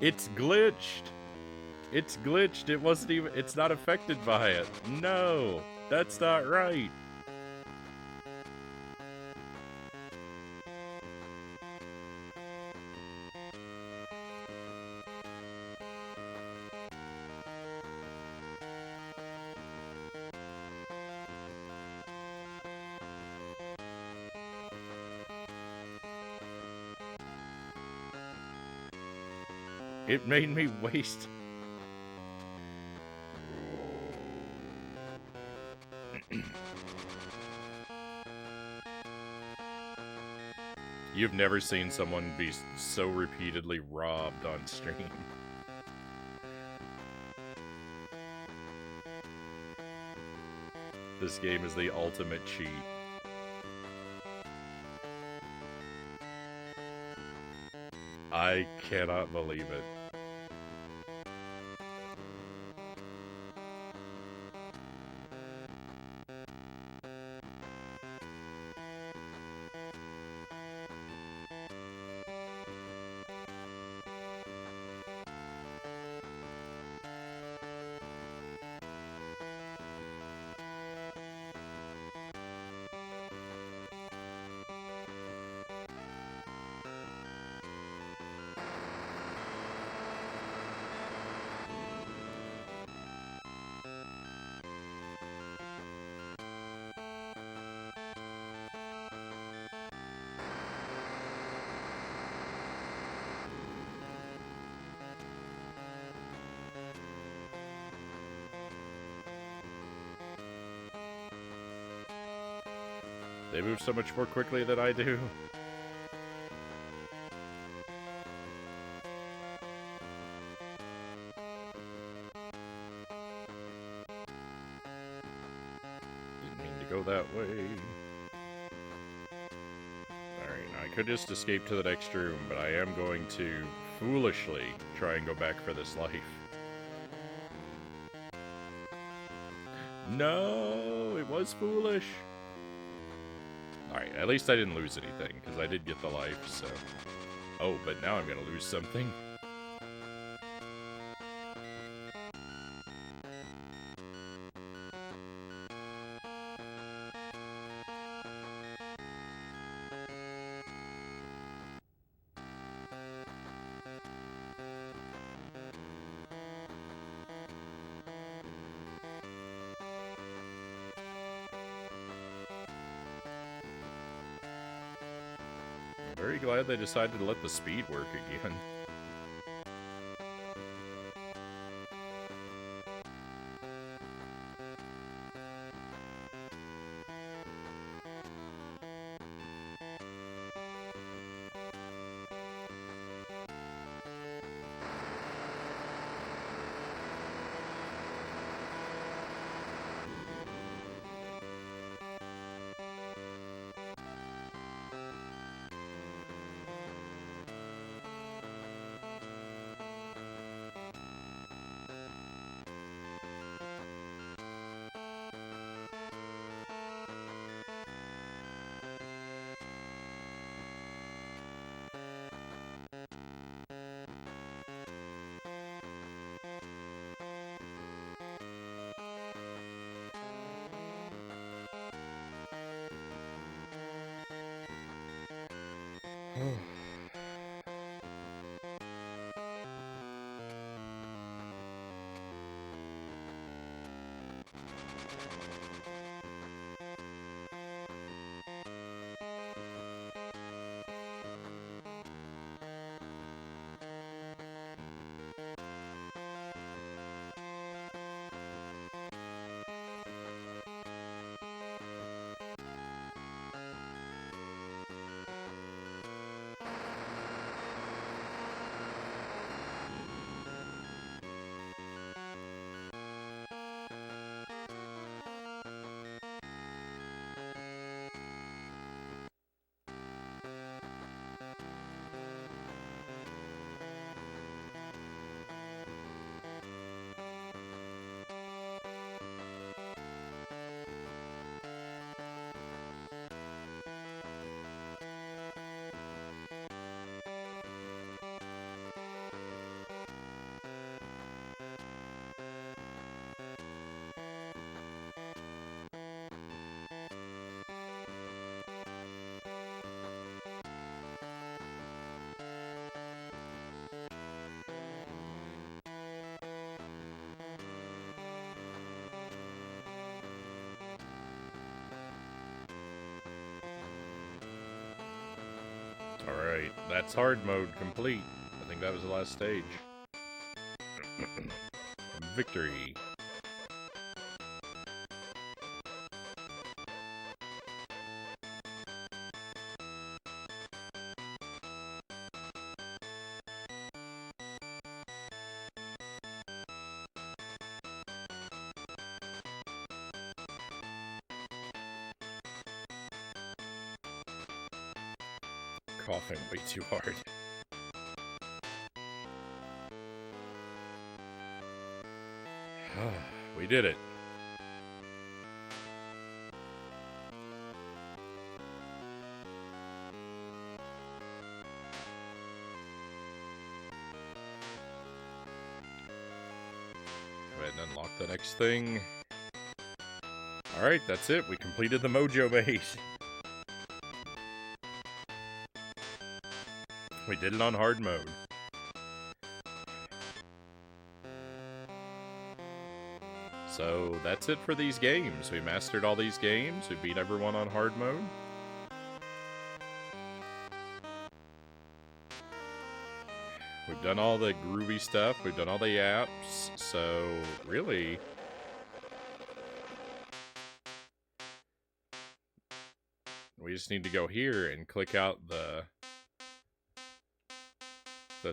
It's glitched. It's glitched. It wasn't even... It's not affected by it. No, that's not right. It made me waste... You've never seen someone be so repeatedly robbed on stream. This game is the ultimate cheat. I cannot believe it. They move so much more quickly than I do. Didn't mean to go that way. Alright, now I could just escape to the next room, but I am going to foolishly try and go back for this life. No, it was foolish. Alright, at least I didn't lose anything, because I did get the life, so... Oh, but now I'm gonna lose something. Very glad they decided to let the speed work again. That's hard mode complete. I think that was the last stage. Victory. Coughing way too hard. We did it. Go ahead and unlock the next thing. Alright, that's it. We completed the Mojo Maze. We did it on hard mode. So that's it for these games. We mastered all these games. We beat everyone on hard mode. We've done all the groovy stuff. We've done all the apps. So really, we just need to go here and click out the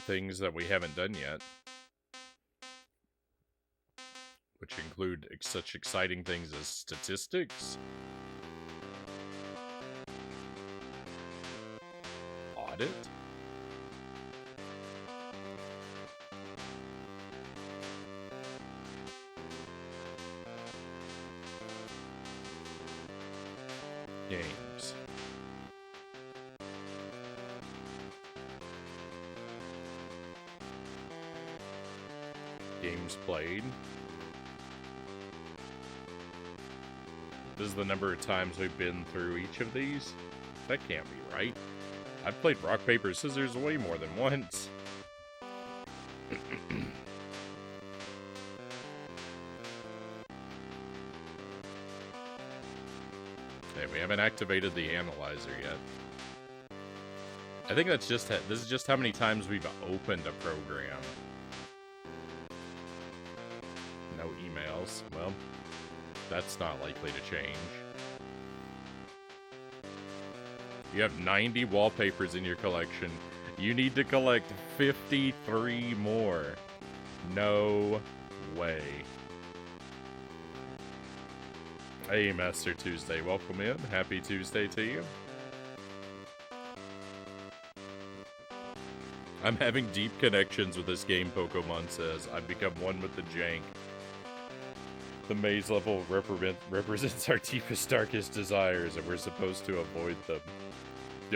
things that we haven't done yet. Which include such exciting things as statistics, audit, games, games played. This is the number of times we've been through each of these. That can't be right. I've played rock, paper, scissors way more than once. Okay, we haven't activated the analyzer yet. I think that's just this is just how many times we've opened a program. No emails. Well, that's not likely to change. You have 90 wallpapers in your collection. You need to collect 53 more. No way. Hey, Master Tuesday, welcome in. Happy Tuesday to you. I'm having deep connections with this game, Pokemon says. I've become one with the jank. The maze level represents our deepest, darkest desires, and we're supposed to avoid them.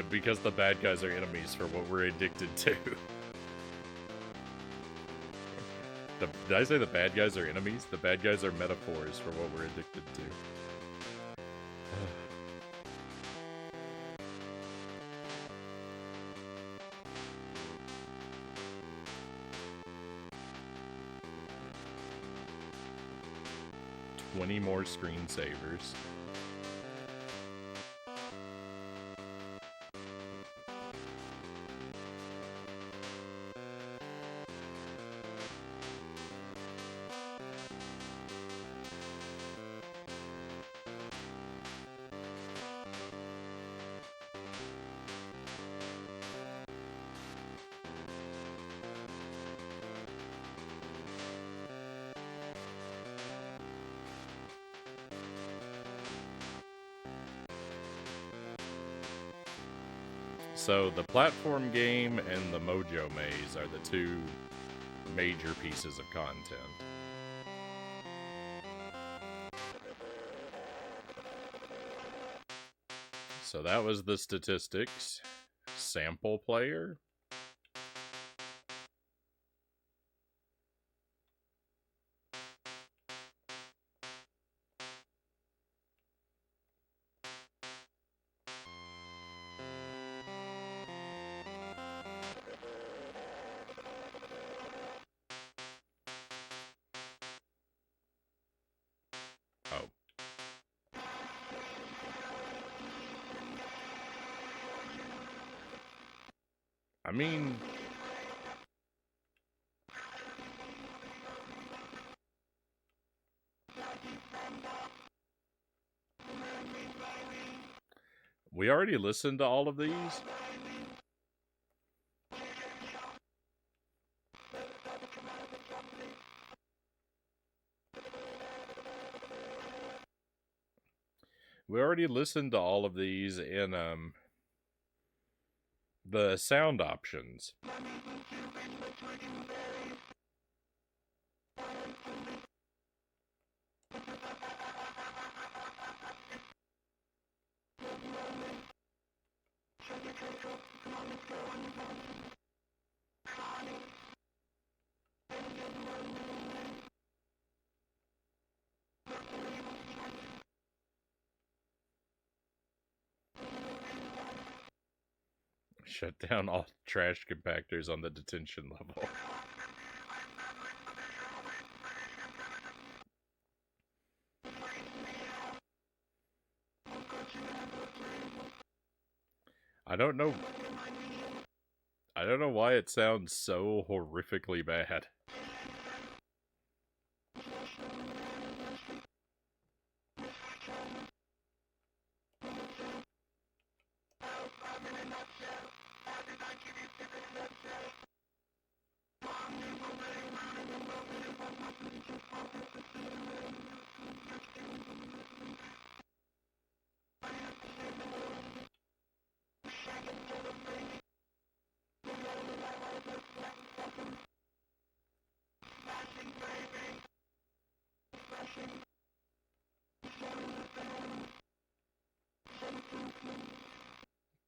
Because the bad guys are enemies for what we're addicted to. Did I say the bad guys are enemies? The bad guys are metaphors for what we're addicted to. 20 more screensavers. So the platform game and the Mojo Maze are the two major pieces of content. So that was the statistics. Sample player. I mean... We already listened to all of these? We already listened to all of these in, the sound options. Shut down all trash compactors on the detention level. I don't know why it sounds so horrifically bad.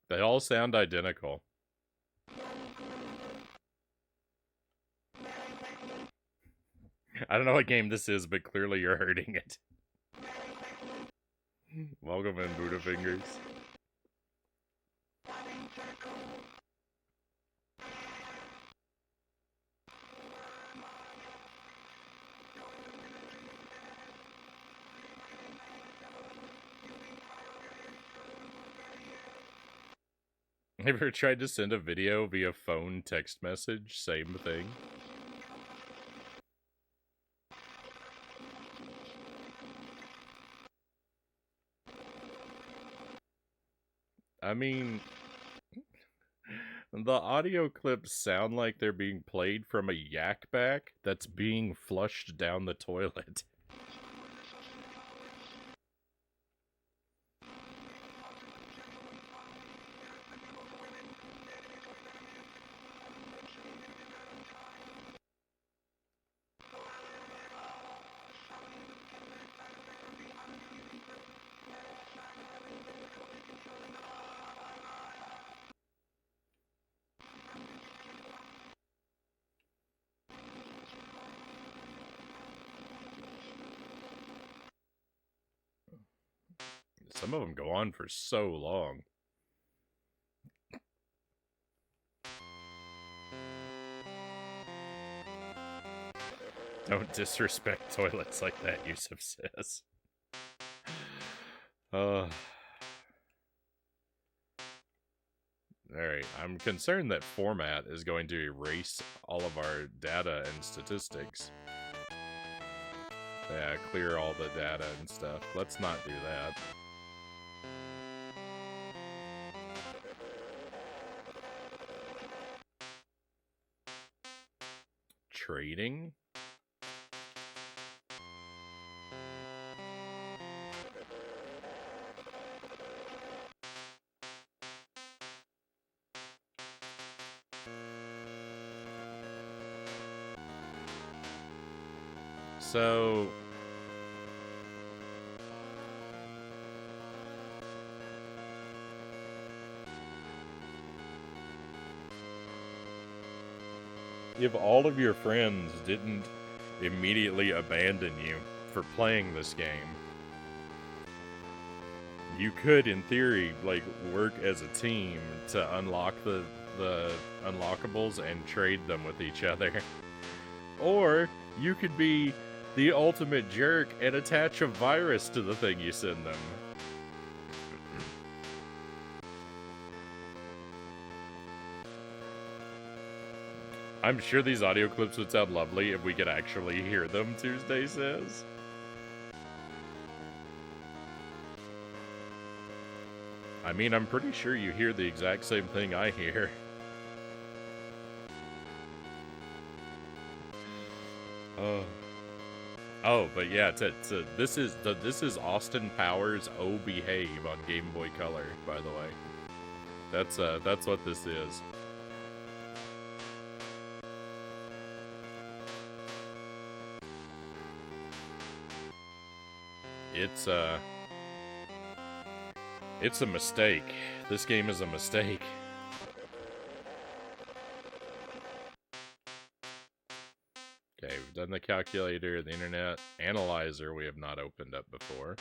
They all sound identical. I don't know what game this is, but clearly you're hurting it. Welcome in, Buddha Fingers. Have you ever tried to send a video via phone text message? Same thing. I mean, the audio clips sound like they're being played from a yak back that's being flushed down the toilet. Some of them go on for so long. Don't disrespect toilets like that, Yusuf says. Alright, I'm concerned that format is going to erase all of our data and statistics. Yeah, clear all the data and stuff. Let's not do that. Trading? So... if all of your friends didn't immediately abandon you for playing this game, you could, in theory, like, work as a team to unlock the unlockables and trade them with each other. Or you could be the ultimate jerk and attach a virus to the thing you send them. I'm sure these audio clips would sound lovely if we could actually hear them, Tuesday says. I mean, I'm pretty sure you hear the exact same thing I hear. Oh, but yeah, this is Austin Powers' "Oh Behave" on Game Boy Color, by the way. That's what this is. It's a mistake. This game is a mistake. Okay, we've done the calculator, the internet, analyzer we have not opened up before.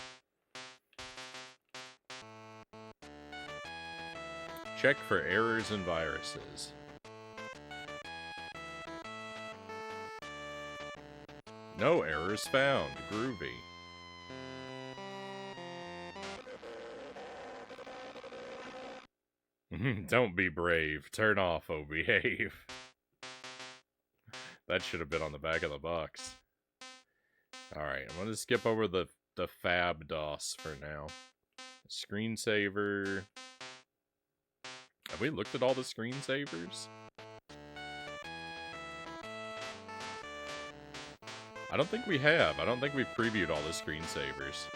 Check for errors and viruses. No errors found. Groovy. Don't be brave. Turn off, oh behave. That should have been on the back of the box. Alright, I'm gonna skip over the fab DOS for now. Screensaver. Have we looked at all the screensavers? I don't think we have. I don't think we've previewed all the screensavers.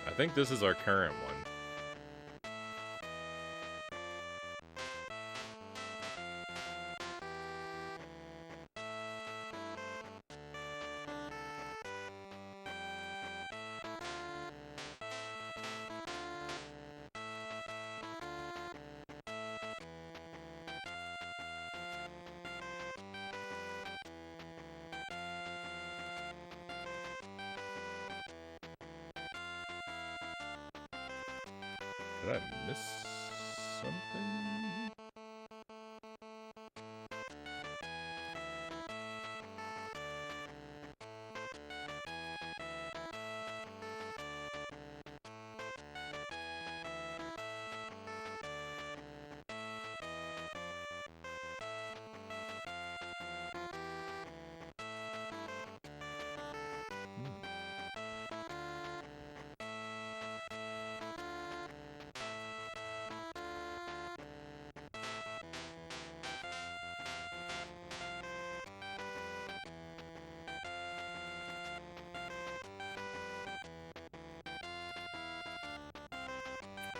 I think this is our current one. Did I miss something?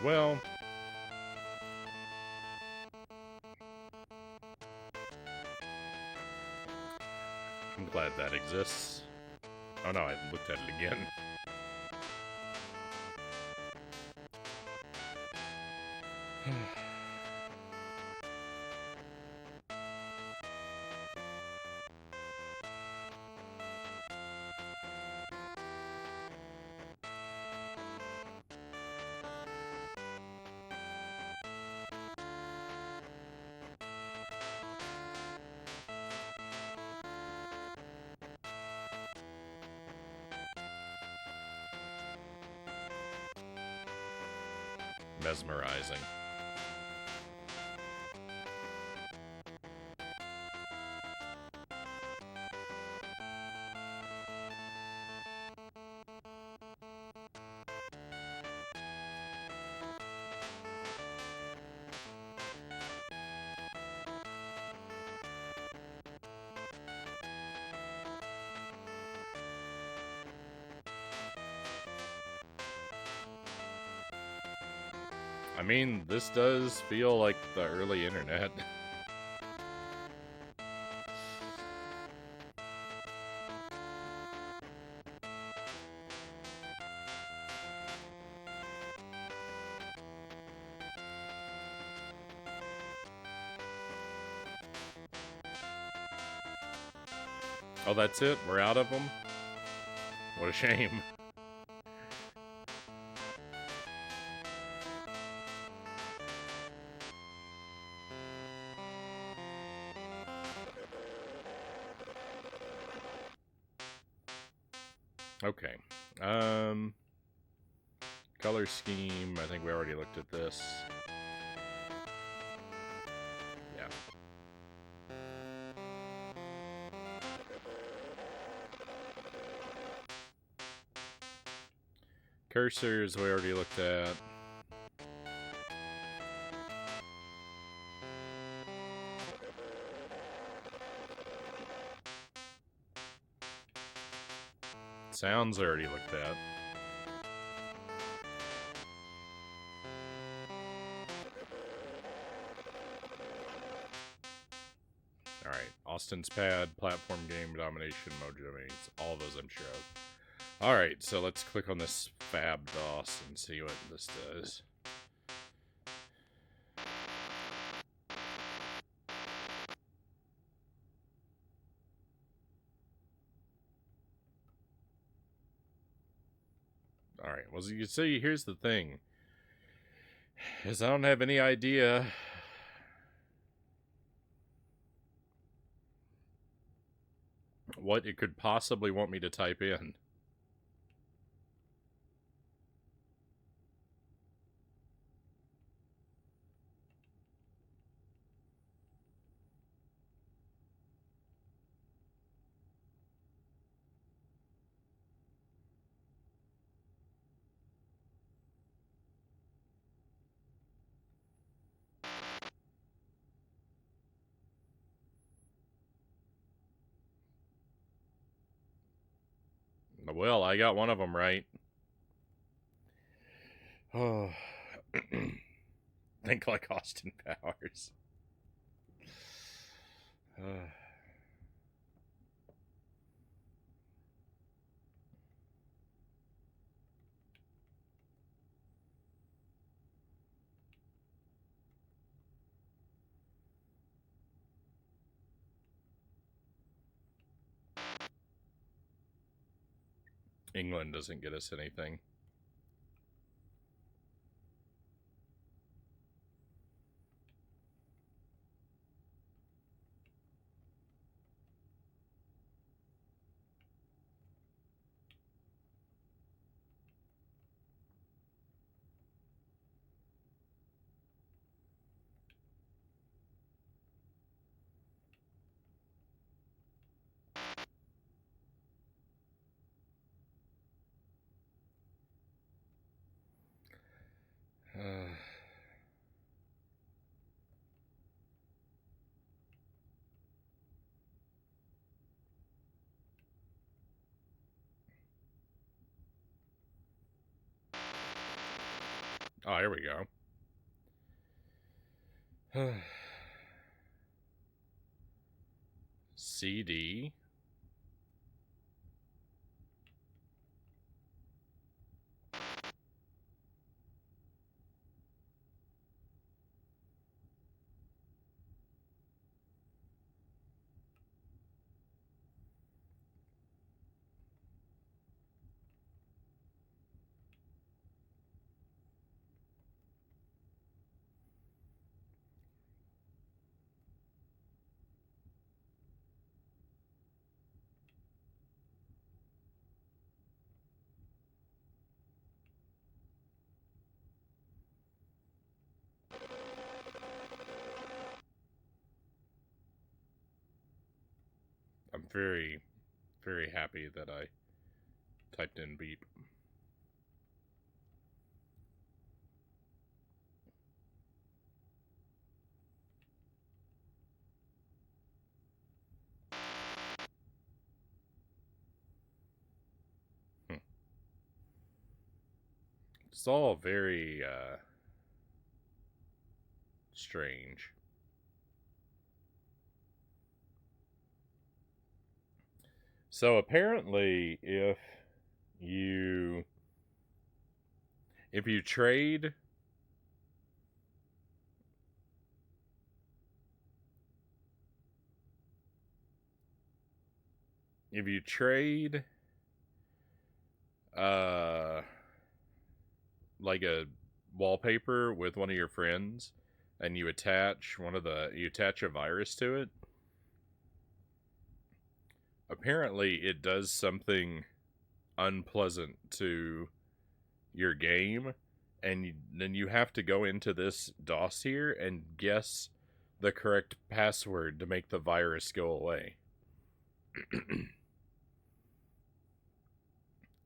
Well, I'm glad that exists. Oh no, I looked at it again. Mesmerizing. I mean, this does feel like the early internet. Oh, that's it? We're out of them? What a shame. Okay. Color scheme, I think we already looked at this. Yeah. Cursors we already looked at. Sounds already looked at. Alright, Austin's Pad, platform game, domination, mojo domains, all of those I'm sure of. Alright, so let's click on this Fab DOS and see what this does. Alright, well, as you can see, here's the thing. Is I don't have any idea what it could possibly want me to type in. Well, I got one of them right. Oh, think like Austin Powers. England doesn't get us anything. Oh, here we go. CD. I'm very, very happy that I typed in beep. It's all very strange. So apparently, you if you trade uh like a wallpaper with one of your friends and you attach a virus to it, apparently it does something unpleasant to your game, and then you have to go into this DOS here and guess the correct password to make the virus go away.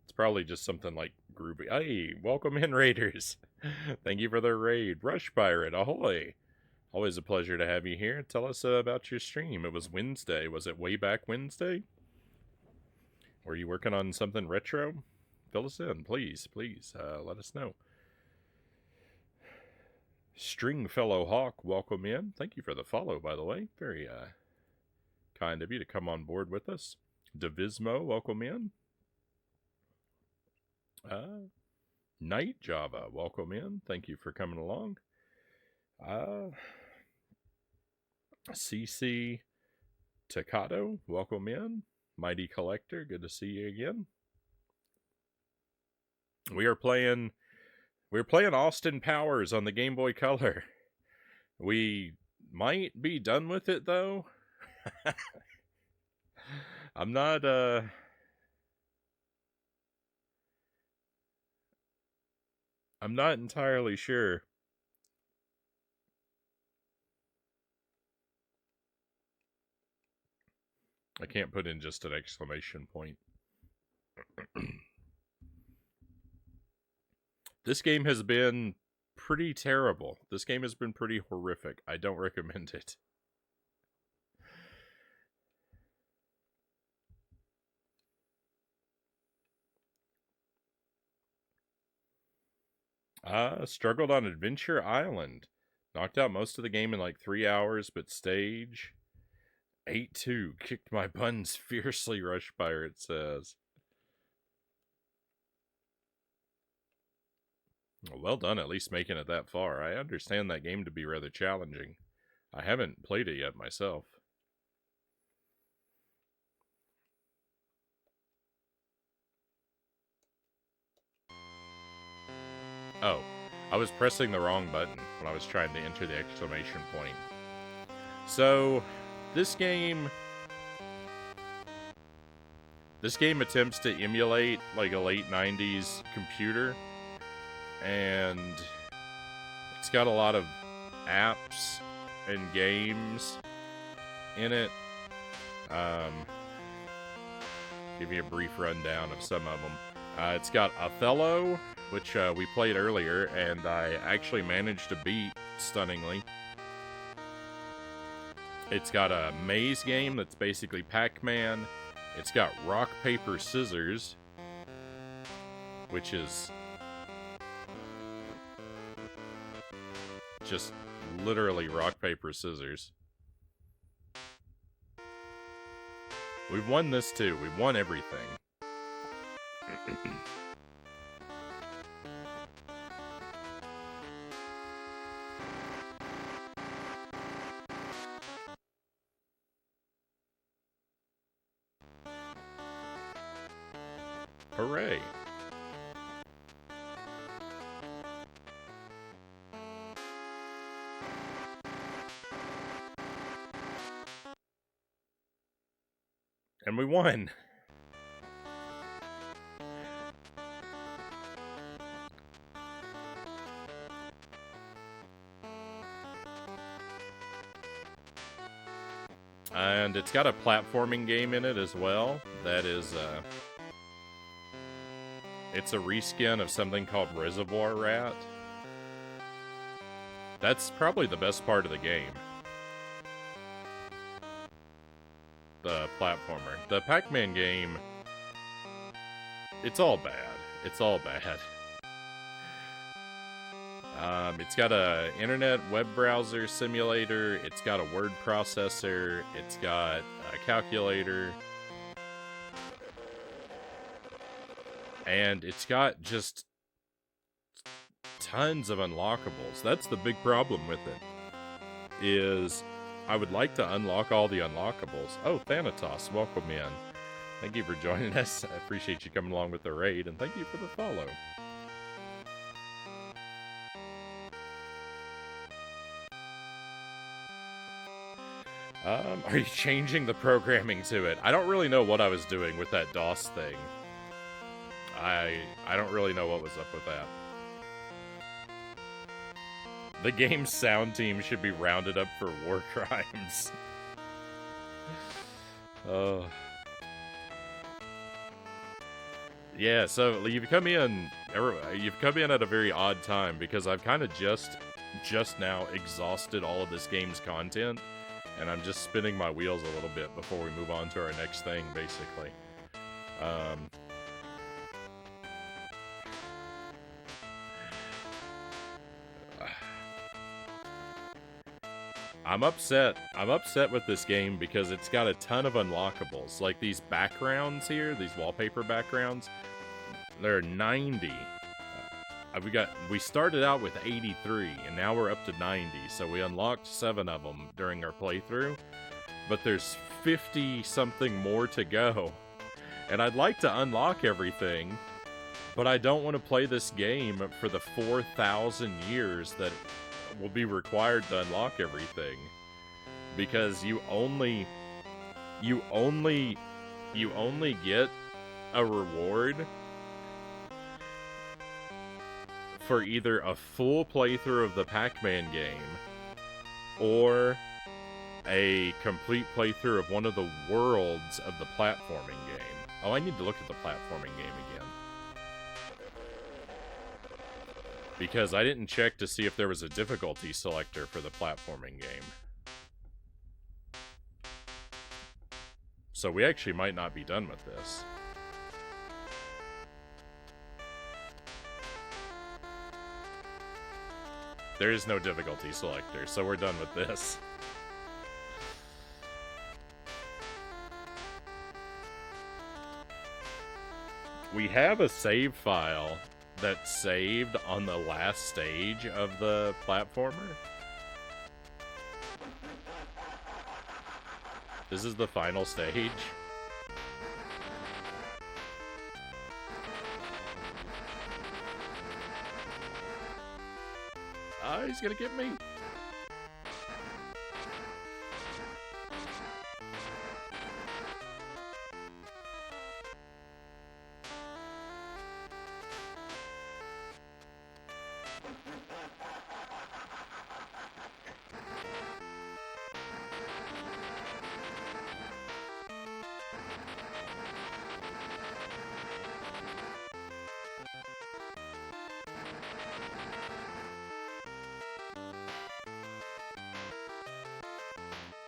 It's It's probably just something like groovy. Hey, welcome in, Raiders. Thank you for the raid. Rush Pirate, ahoy. Always a pleasure to have you here. Tell us about your stream. It was Wednesday. Was it way back Wednesday? Were you working on something retro? Fill us in, please. Please, let us know. Stringfellow Hawk, welcome in. Thank you for the follow, by the way. Very kind of you to come on board with us. Divismo, welcome in. Night Java, welcome in. Thank you for coming along. CC Takato, welcome in. Mighty Collector, good to see you again. We're playing Austin Powers on the Game Boy Color. We might be done with it though. I'm not entirely sure. I can't put in just an exclamation point. This game has been pretty terrible. This game has been pretty horrific. I don't recommend it. Struggled on Adventure Island. Knocked out most of the game in like 3 hours, but stage 8-2. Kicked my buns fiercely, Rush Pirate says. Well done, at least making it that far. I understand that game to be rather challenging. I haven't played it yet myself. Oh, I was pressing the wrong button when I was trying to enter the exclamation point. So, this game attempts to emulate like a late 90s computer, and it's got a lot of apps and games in it. Give you a brief rundown of some of them. It's got Othello, which we played earlier, and I actually managed to beat stunningly. It's got a maze game that's basically Pac-Man. It's got rock, paper, scissors, which is just literally rock, paper, scissors. We've won this too. We've won everything. Hooray. And we won. And it's got a platforming game in it as well. That is, it's a reskin of something called Reservoir Rat. That's probably the best part of the game. The platformer. The Pac-Man game, it's all bad. It's all bad. It's got a internet web browser simulator. It's got a word processor. It's got a calculator. And it's got just tons of unlockables. That's the big problem with it. Is I would like to unlock all the unlockables. Oh, Thanatos, welcome in. Thank you for joining us. I appreciate you coming along with the raid, and thank you for the follow. Are you changing the programming to it? I don't really know what I was doing with that DOS thing. I don't really know what was up with that. The game's sound team should be rounded up for war crimes. Yeah, so you've come in at a very odd time because I've kind of just now exhausted all of this game's content, and I'm just spinning my wheels a little bit before we move on to our next thing, basically. I'm upset with this game because it's got a ton of unlockables. Like these backgrounds here, these wallpaper backgrounds, there are 90. We started out with 83, and now we're up to 90, so we unlocked 7 of them during our playthrough, but there's 50-something more to go. And I'd like to unlock everything, but I don't want to play this game for the 4,000 years that will be required to unlock everything, because you only get a reward for either a full playthrough of the Pac-Man game or a complete playthrough of one of the worlds of the platforming game. Oh, I need to look at the platforming game again, because I didn't check to see if there was a difficulty selector for the platforming game. So we actually might not be done with this. There is no difficulty selector, so we're done with this. We have a save file that's saved on the last stage of the platformer. This is the final stage. Ah, he's gonna get me.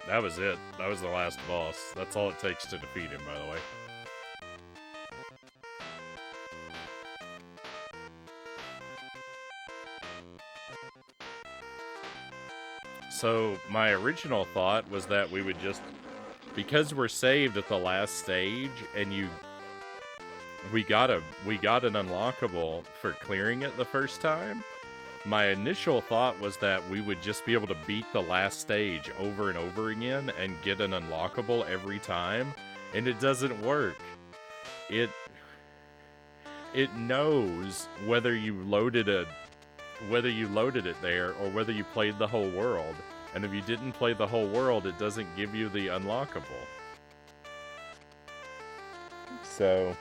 That was it. That was the last boss. That's all it takes to defeat him, by the way. So, my original thought was that we would just... Because we're saved at the last stage, and we got an unlockable for clearing it the first time, my initial thought was that we would just be able to beat the last stage over and over again and get an unlockable every time, and it doesn't work. It knows whether you loaded it there or whether you played the whole world, and if you didn't play the whole world, it doesn't give you the unlockable. So...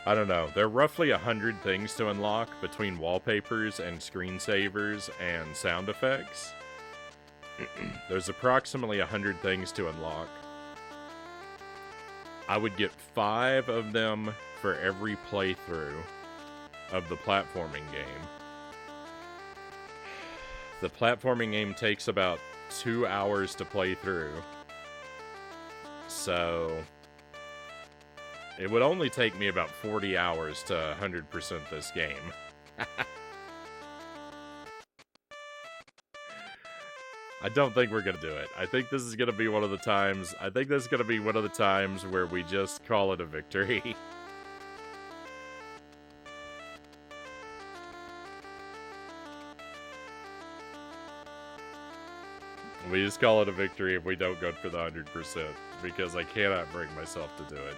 I don't know. There are roughly 100 things to unlock between wallpapers and screensavers and sound effects. There's approximately 100 things to unlock. I would get 5 of them for every playthrough of the platforming game. The platforming game takes about 2 hours to play through. So... it would only take me about 40 hours to 100% this game. I don't think we're going to do it. I think this is going to be one of the times... where we just call it a victory. We just call it a victory if we don't go for the 100%, because I cannot bring myself to do it.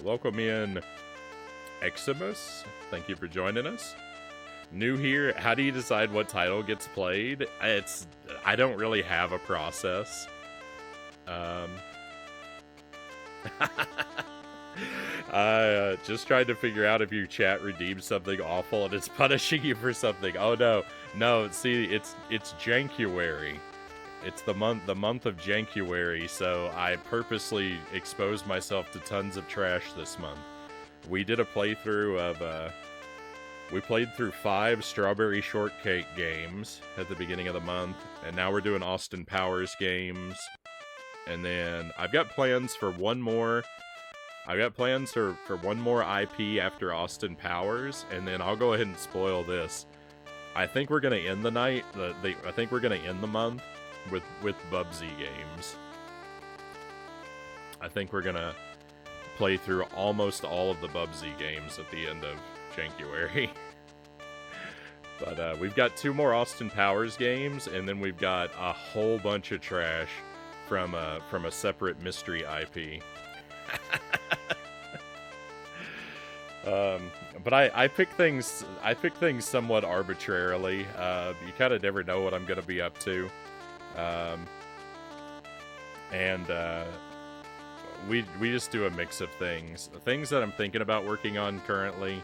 Welcome in Eximus. Thank you for joining us. New here, how do you decide what title gets played? I don't really have a process. Just trying to figure out if your chat redeemed something awful and it's punishing you for something. Oh no, no. See, it's January. It's the month of January. So I purposely exposed myself to tons of trash this month. We did a playthrough of we played through 5 Strawberry Shortcake games at the beginning of the month, and now we're doing Austin Powers games. And then I've got plans for one more. I've got plans for one more IP after Austin Powers, and then I'll go ahead and spoil this. I think we're gonna end the night. I think we're gonna end the month with Bubsy games. I think we're gonna play through almost all of the Bubsy games at the end of January. But we've got 2 more Austin Powers games, and then we've got a whole bunch of trash from a separate mystery IP. But I pick things somewhat arbitrarily. You kind of never know what I'm gonna be up to. And we just do a mix of things. The things that I'm thinking about working on currently.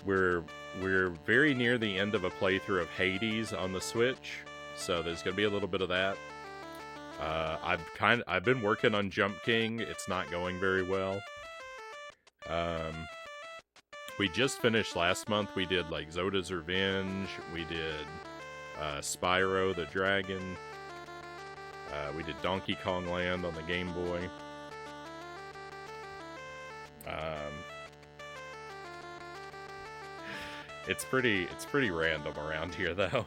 We're very near the end of a playthrough of Hades on the Switch, so there's gonna be a little bit of that. I've been working on Jump King. It's not going very well. We just finished last month. We did like Zoda's Revenge. We did Spyro the Dragon. We did Donkey Kong Land on the Game Boy. It's pretty random around here though.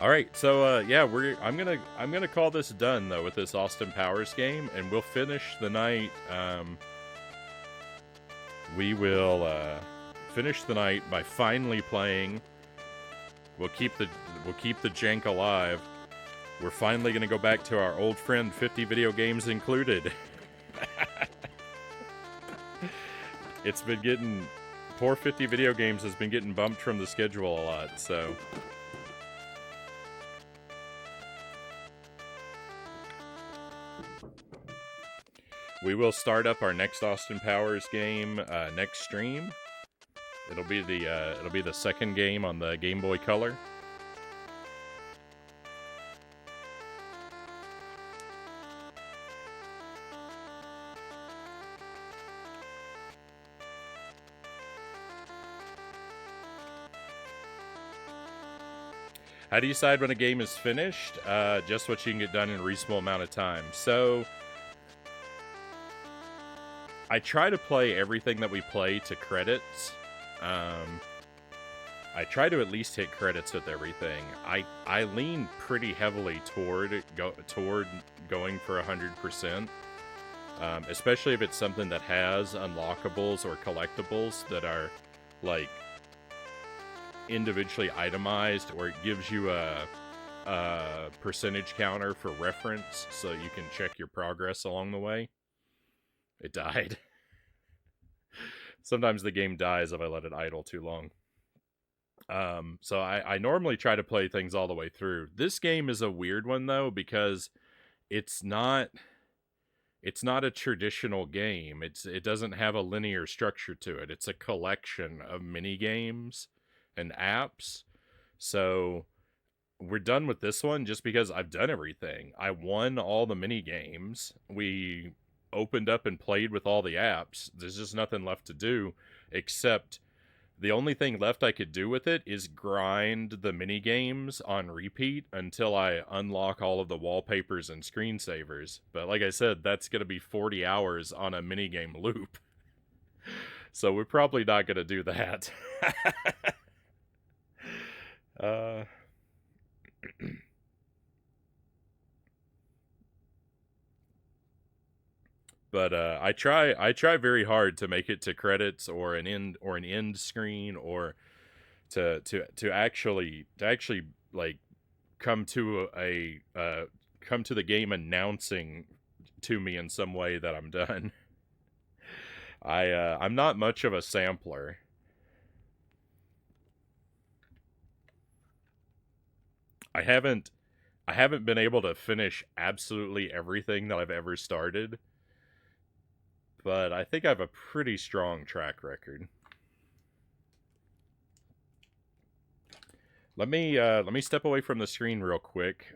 All right, so yeah, I'm gonna call this done though with this Austin Powers game, and we'll finish the night. We will finish the night by finally playing. We'll keep the jank alive. We're finally gonna go back to our old friend 50 video games included. It's been getting poor 50 video games has been getting bumped from the schedule a lot, so. We will start up our next Austin Powers game next stream. It'll be the second game on the Game Boy Color. How do you decide when a game is finished? Just what you can get done in a reasonable amount of time. So I try to play everything that we play to credits. I try to at least hit credits with everything. I lean pretty heavily toward going for 100%, especially if it's something that has unlockables or collectibles that are like individually itemized, or it gives you a percentage counter for reference so you can check your progress along the way. It died. Sometimes the game dies if I let it idle too long. So I normally try to play things all the way through. This game is a weird one though, because it's not a traditional game. It doesn't have a linear structure to it. It's a collection of mini games and apps. So we're done with this one just because I've done everything. I won all the mini games. We opened up and played with all the apps. There's just nothing left to do, except the only thing left I could do with it is grind the mini games on repeat until I unlock all of the wallpapers and screensavers. But like I said, that's going to be 40 hours on a mini game loop. So we're probably not going to do that. But I try very hard to make it to credits or an end screen, or to actually like come to the game announcing to me in some way that I'm done. I'm not much of a sampler. I haven't I haven't been able to finish absolutely everything that I've ever started, but I think I have a pretty strong track record. Let me step away from the screen real quick.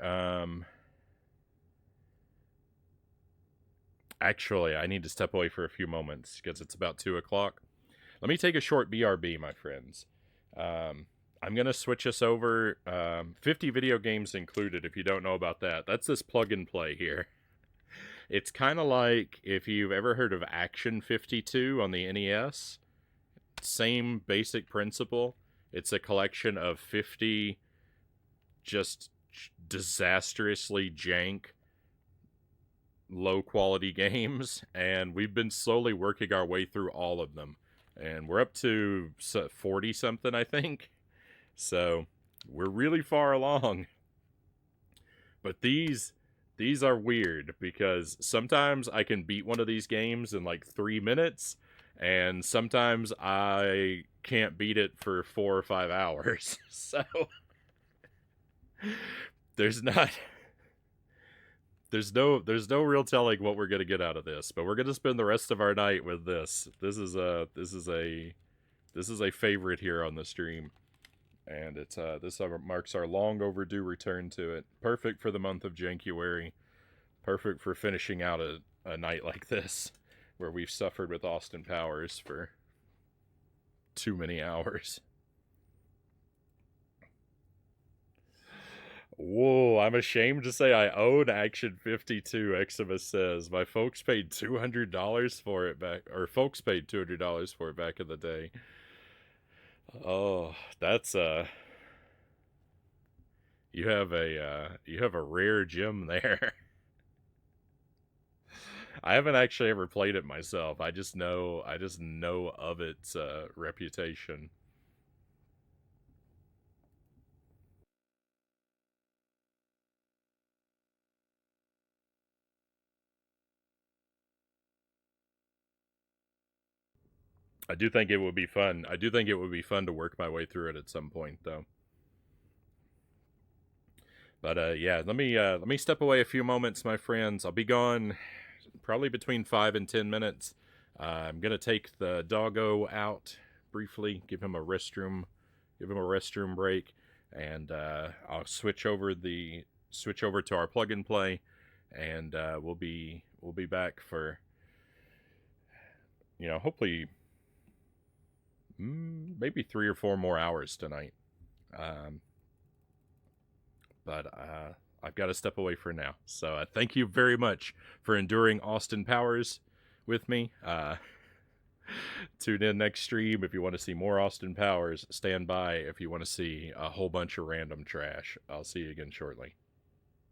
Actually, I need to step away for a few moments because it's about 2 o'clock. Let me take a short BRB, my friends. I'm going to switch us over. 50 video games included, if you don't know about that. That's this plug and play here. It's kind of like if you've ever heard of Action 52 on the NES. Same basic principle. It's a collection of 50 just disastrously jank, low quality games, and we've been slowly working our way through all of them. And we're up to 40 something, I think. So we're really far along. But these are weird because sometimes I can beat one of these games in like 3 minutes, and sometimes I can't beat it for 4 or 5 hours. So there's no real telling what we're gonna get out of this, but we're gonna spend the rest of our night with this. This is a favorite here on the stream, and it's this marks our long overdue return to it. Perfect for the month of January. Perfect for finishing out a night like this, where we've suffered with Austin Powers for too many hours. Whoa, I'm ashamed to say I own Action 52, Eximus says. My folks paid $200 for it back, or folks paid $200 for it back in the day. Oh, that's you have a rare gem there. I haven't actually ever played it myself. I just know of its reputation. I do think it would be fun. I do think it would be fun to work my way through it at some point, though. But yeah, let me step away a few moments, my friends. I'll be gone probably between 5 and 10 minutes. I'm gonna take the doggo out briefly, give him a restroom break, and I'll switch over to our plug and play, and we'll be back for hopefully maybe 3 or 4 more hours tonight. But I've got to step away for now. So thank you very much for enduring Austin Powers with me. Tune in next stream if you want to see more Austin Powers. Stand by if you want to see a whole bunch of random trash. I'll see you again shortly.